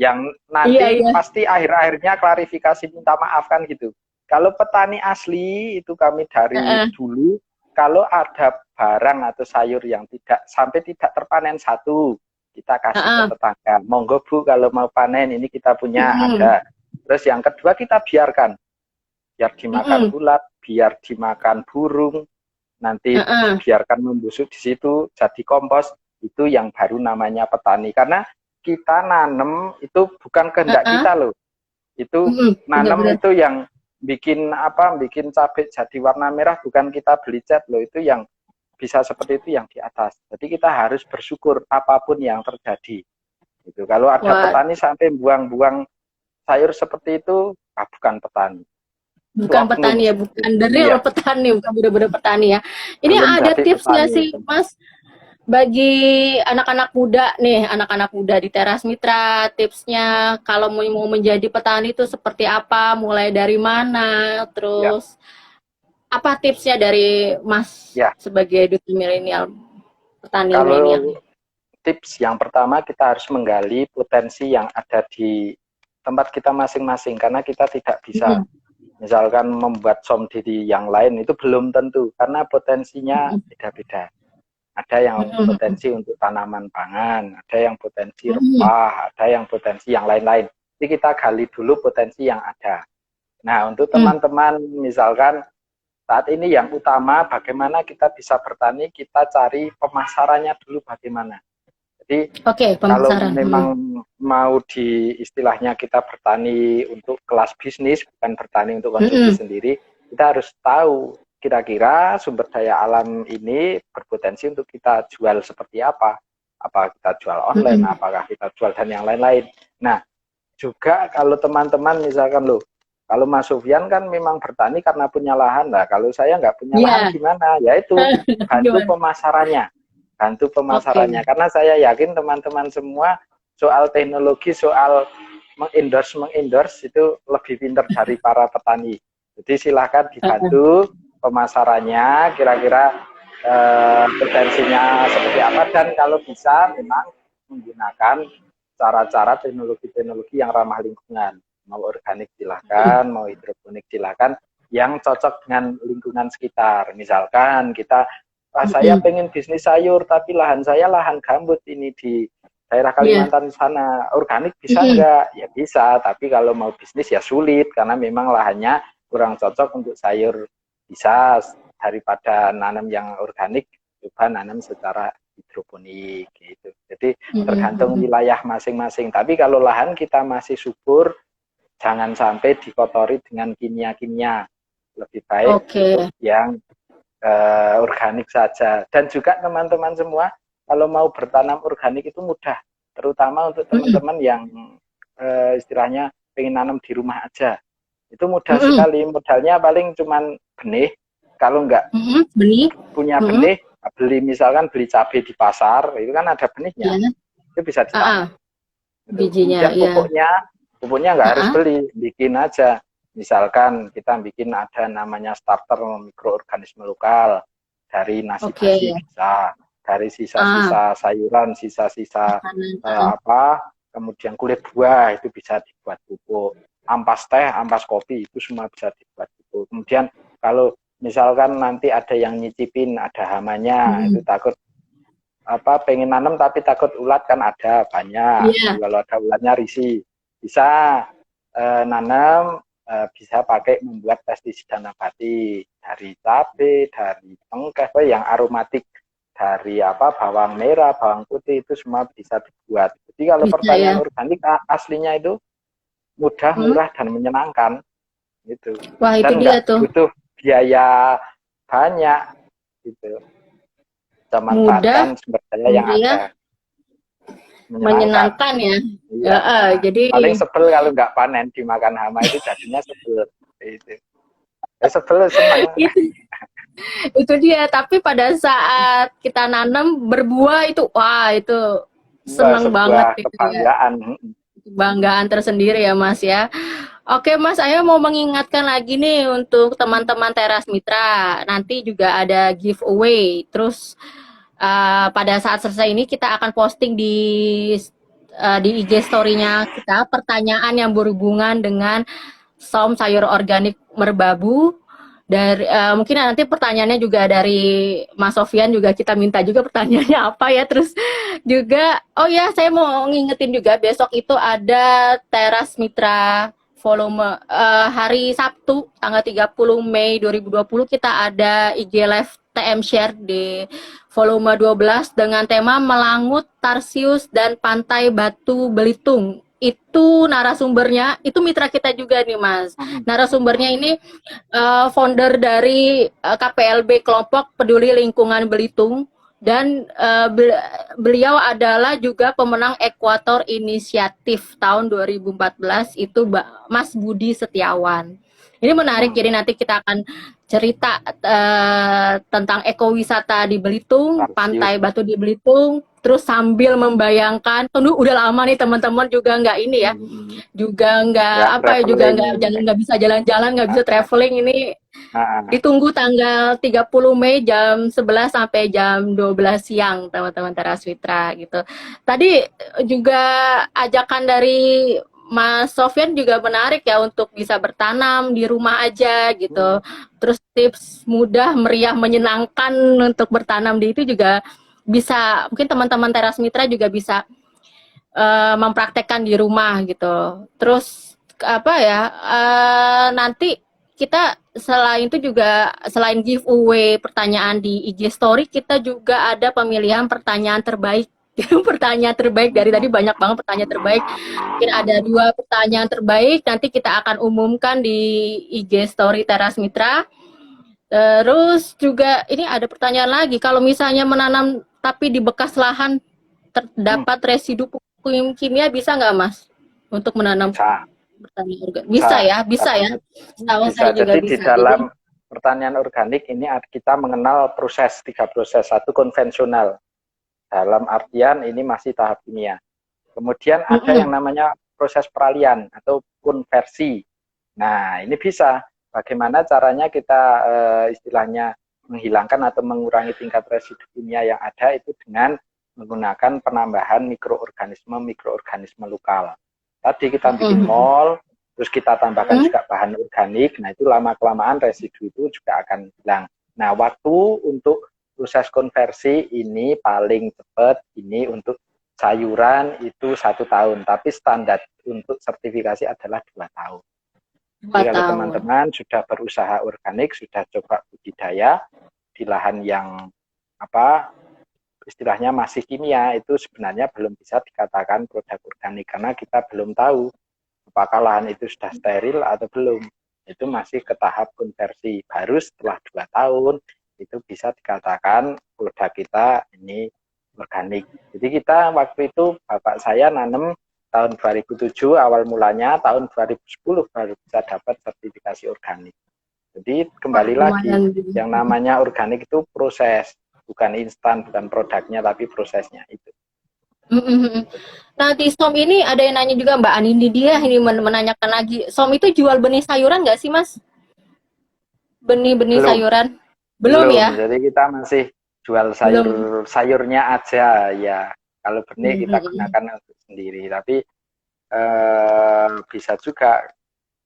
Yang nanti pasti akhir-akhirnya klarifikasi minta maaf kan gitu. Kalau petani asli itu kami dari dulu, kalau ada barang atau sayur yang sampai tidak terpanen satu, kita kasih ke tetangga. Monggo Bu kalau mau panen ini kita punya ada. Terus yang kedua kita biarkan. Biar dimakan ulat, biar dimakan burung, nanti biarkan membusuk di situ jadi kompos. Itu yang baru namanya petani. Karena kita nanem itu bukan kehendak kita loh. Itu nanem itu yang bikin cabai jadi warna merah bukan kita beli cat loh, itu yang bisa seperti itu yang di atas. Jadi kita harus bersyukur apapun yang terjadi. Gitu. Kalau ada petani sampai buang-buang sayur seperti itu, bukan petani. Bukan petani ya, bukan real petani, bukan benar-benar petani ya. Ini belum ada tipsnya sih, Mas, bagi anak-anak muda nih, anak-anak muda di Teras Mitra, tipsnya kalau mau menjadi petani itu seperti apa, mulai dari mana, terus apa tipsnya dari Mas sebagai duta milenial, petani milenial? Tips yang pertama, kita harus menggali potensi yang ada di tempat kita masing-masing, karena kita tidak bisa misalkan membuat som di yang lain, itu belum tentu, karena potensinya beda-beda. Ada yang potensi untuk tanaman pangan, ada yang potensi rempah, ada yang potensi yang lain-lain. Jadi kita gali dulu potensi yang ada. Nah, untuk teman-teman misalkan saat ini yang utama bagaimana kita bisa bertani, kita cari pemasarannya dulu bagaimana. Jadi kalau memang mau di istilahnya kita bertani untuk kelas bisnis, bukan bertani untuk konsumsi sendiri, kita harus tahu kira-kira sumber daya alam ini berpotensi untuk kita jual seperti apa. Apakah kita jual online, apakah kita jual dan yang lain-lain. Nah, juga kalau teman-teman misalkan loh, kalau Mas Sofyan kan memang bertani karena punya lahan. Nah, kalau saya nggak punya lahan gimana? Yaitu bantu pemasarannya. Bantu pemasarannya. Karena saya yakin teman-teman semua soal teknologi, soal mengendorse itu lebih pintar dari para petani. Jadi silahkan dibantu pemasarannya, kira-kira potensinya seperti apa. Dan kalau bisa memang menggunakan cara-cara teknologi-teknologi yang ramah lingkungan. Mau organik silahkan, mau hidroponik silahkan, yang cocok dengan lingkungan sekitar. Misalkan kita, saya pengen bisnis sayur, tapi lahan saya lahan gambut ini di daerah Kalimantan sana, organik bisa enggak? Ya bisa, tapi kalau mau bisnis ya sulit, karena memang lahannya kurang cocok untuk sayur. Bisa, daripada nanam yang organik, coba nanam secara hidroponik gitu. Jadi tergantung wilayah masing-masing. Tapi kalau lahan kita masih subur, jangan sampai dikotori dengan kimia-kimia. Lebih baik yang organik saja. Dan juga teman-teman semua, kalau mau bertanam organik itu mudah. Terutama untuk teman-teman yang istilahnya pengen nanam di rumah aja. Itu mudah sekali. Modalnya paling cuman benih. Kalau enggak punya benih, misalkan beli cabai di pasar, itu kan ada benihnya. Itu bisa ditanam. Bijinya, pupuknya nggak harus beli, bikin aja. Misalkan kita bikin ada namanya starter mikroorganisme lokal dari nasi basi bisa, dari sisa-sisa sayuran, sisa-sisa kemudian kulit buah itu bisa dibuat pupuk. Ampas teh, ampas kopi itu semua bisa dibuat pupuk. Kemudian kalau misalkan nanti ada yang nyicipin ada hamanya, itu takut pengen nanam tapi takut ulat kan ada banyak. Kalau ada ulatnya risih, bisa nanam, bisa pakai membuat pestisida nabati dari cabai, dari cengkeh, yang aromatik, dari bawang merah, bawang putih, itu semua bisa dibuat. Jadi kalau pertanian organik aslinya itu mudah, murah, dan menyenangkan gitu. Wah, dan itu dia tuh. butuh biaya banyak gitu. Memanfaatkan sumber daya yang ada. Menyenangkan ya. Iya. Jadi paling sebel kalau nggak panen dimakan hama, itu jadinya sebel. Itu. Sebel senang. Itu dia. Tapi pada saat kita nanam berbuah itu, wah itu senang banget. Kebanggaan. Kebanggaan tersendiri ya Mas ya. Oke Mas, saya mau mengingatkan lagi nih untuk teman-teman Teras Mitra. Nanti juga ada giveaway. Terus pada saat selesai ini kita akan posting di IG story-nya kita pertanyaan yang berhubungan dengan saum sayur organik merbabu. Dari mungkin nanti pertanyaannya juga dari Mas Sofyan, juga kita minta juga pertanyaannya apa ya. Terus juga saya mau ngingetin juga besok itu ada Teras Mitra volume hari Sabtu tanggal 30 Mei 2020 kita ada IG Live TM Share di volume 12 dengan tema Melangut, Tarsius, dan Pantai Batu Belitung. Itu narasumbernya, itu mitra kita juga nih Mas. Narasumbernya ini founder dari KPLB Kelompok Peduli Lingkungan Belitung. Dan beliau adalah juga pemenang Ekuator Inisiatif tahun 2014, itu Mas Budi Setiawan. Ini menarik, jadi nanti kita akan cerita tentang ekowisata di Belitung, Pantai Batu di Belitung, terus sambil membayangkan, udah lama nih teman-teman juga nggak ini ya, juga nggak bisa jalan-jalan, nggak bisa traveling, ini ditunggu tanggal 30 Mei jam 11 sampai jam 12 siang teman-teman Teras Mitra gitu. Tadi juga ajakan dari Mas Sofyan juga menarik ya untuk bisa bertanam di rumah aja gitu. Terus tips mudah, meriah, menyenangkan untuk bertanam di itu juga bisa, mungkin teman-teman Teras Mitra juga bisa mempraktekkan di rumah gitu. Terus nanti kita selain itu juga, selain giveaway pertanyaan di IG Story, kita juga ada pemilihan pertanyaan terbaik. Pertanyaan terbaik dari tadi banyak banget pertanyaan terbaik. Mungkin ada 2 pertanyaan terbaik, nanti kita akan umumkan di IG Story Teras Mitra. Terus juga ini ada pertanyaan lagi, kalau misalnya menanam tapi di bekas lahan terdapat residu pupuk kimia, bisa nggak Mas untuk menanam? Bisa ya. Tahu saya juga jadi bisa. Di dalam pertanian organik ini kita mengenal 3 proses. Satu konvensional, dalam artian ini masih tahap kimia. Kemudian ada yang namanya proses peralihan atau konversi. Nah, ini bisa. Bagaimana caranya kita istilahnya menghilangkan atau mengurangi tingkat residu kimia yang ada itu dengan menggunakan penambahan mikroorganisme lokal. Tadi kita bikin mol, terus kita tambahkan juga bahan organik, nah itu lama-kelamaan residu itu juga akan hilang. Nah, waktu untuk proses konversi ini paling cepat ini untuk sayuran itu 1 tahun, tapi standar untuk sertifikasi adalah 2 tahun. Jadi kalau teman-teman sudah berusaha organik, sudah coba budidaya di lahan yang istilahnya masih kimia, itu sebenarnya belum bisa dikatakan produk organik karena kita belum tahu apakah lahan itu sudah steril atau belum. Itu masih ke tahap konversi. Baru setelah 2 tahun itu bisa dikatakan produk kita ini organik. Jadi kita waktu itu bapak saya nanam tahun 2007 awal mulanya, tahun 2010 baru bisa dapat sertifikasi organik. Jadi kembali lagi, yang namanya organik itu proses. Bukan instan, bukan produknya, tapi prosesnya itu. Mm, mm, mm. Nah, di SOM ini ada yang nanya juga Mbak Anindi, dia ini menanyakan lagi. SOM itu jual benih sayuran nggak sih, Mas? Benih-benih Belum, sayuran? Belum belum. ya? Jadi kita masih jual sayur Belum. sayurnya aja ya. Kalau benih Mm, kita mm, mm. gunakan untuk sendiri, tapi bisa juga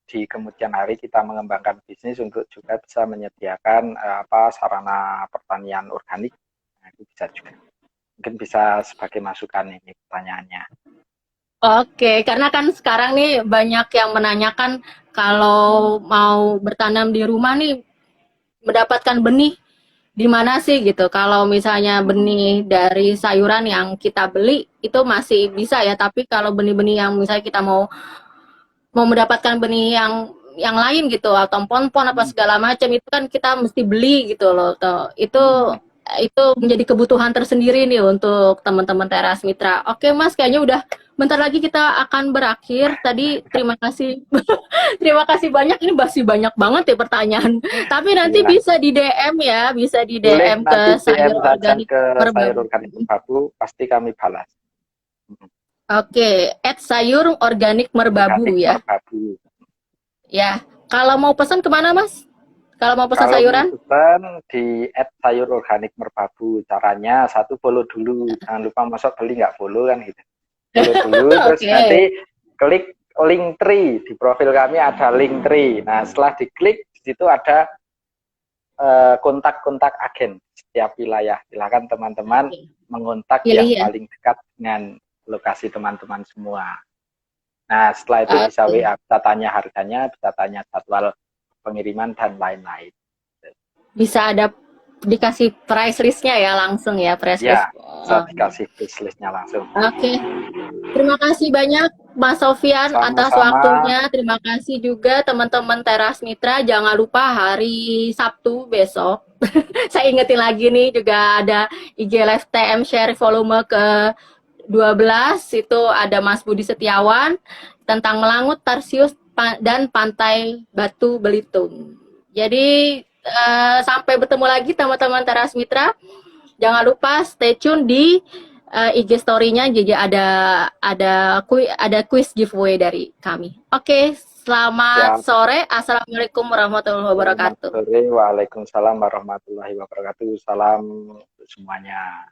di kemudian hari kita mengembangkan bisnis untuk juga bisa menyediakan apa sarana pertanian organik. Nah, itu bisa juga. Mungkin bisa sebagai masukan ini pertanyaannya. Oke, karena kan sekarang nih banyak yang menanyakan kalau mau bertanam di rumah nih mendapatkan benih di mana sih gitu. Kalau misalnya benih dari sayuran yang kita beli itu masih bisa ya, tapi kalau benih-benih yang misalnya kita mau mau mendapatkan benih yang lain gitu atau pon-pon apa segala macam itu kan kita mesti beli gitu loh. Tuh. Itu menjadi kebutuhan tersendiri nih untuk teman-teman Teras Mitra. Oke Mas, kayaknya udah bentar lagi kita akan berakhir. Tadi terima kasih. Terima kasih banyak. Ini masih banyak banget ya pertanyaan. Tapi nanti Ya, bisa di DM ya, bisa di boleh DM nanti ke DM Sayur saja Organik ke sayur Merbabu. organik Merbabu, pasti kami balas. Oke, @sayur organik merbabu Organik ya. Merbabu. Ya, kalau mau pesan kemana Mas? Kalau mau pesan Kalau mau sayuran? pesan di @sayurorganikmerbabu. Caranya satu follow dulu, jangan lupa masuk beli nggak follow kan gitu. Follow dulu, terus nanti Oke. klik link tree di profil kami ada link tree. Nah setelah diklik di situ ada kontak-kontak agen setiap wilayah. Silakan teman-teman mengontak Pilih yang ya. paling dekat dengan lokasi teman-teman semua. Nah setelah itu bisa Oke. WA, bisa tanya harganya, bisa tanya jadwal pengiriman dan lain-lain. Bisa ada dikasih price listnya ya langsung ya, price Ya, list. bisa dikasih wishlist-nya langsung. Oke. Terima kasih banyak Mas Sofyan atas Sama-sama, waktunya. Terima kasih juga teman-teman Teras Mitra. Jangan lupa hari Sabtu besok. Saya ingetin lagi nih juga ada IG Live TM Share volume ke 12 itu ada Mas Budi Setiawan tentang Melangut Tarsius dan Pantai Batu Belitung. Jadi sampai bertemu lagi teman-teman Teras Mitra. Jangan lupa stay tune di IG story-nya jadi ada quiz giveaway dari kami. Oke, selamat ya, sore. Assalamualaikum warahmatullahi selamat wabarakatuh. sore. Waalaikumsalam warahmatullahi wabarakatuh. Salam untuk semuanya.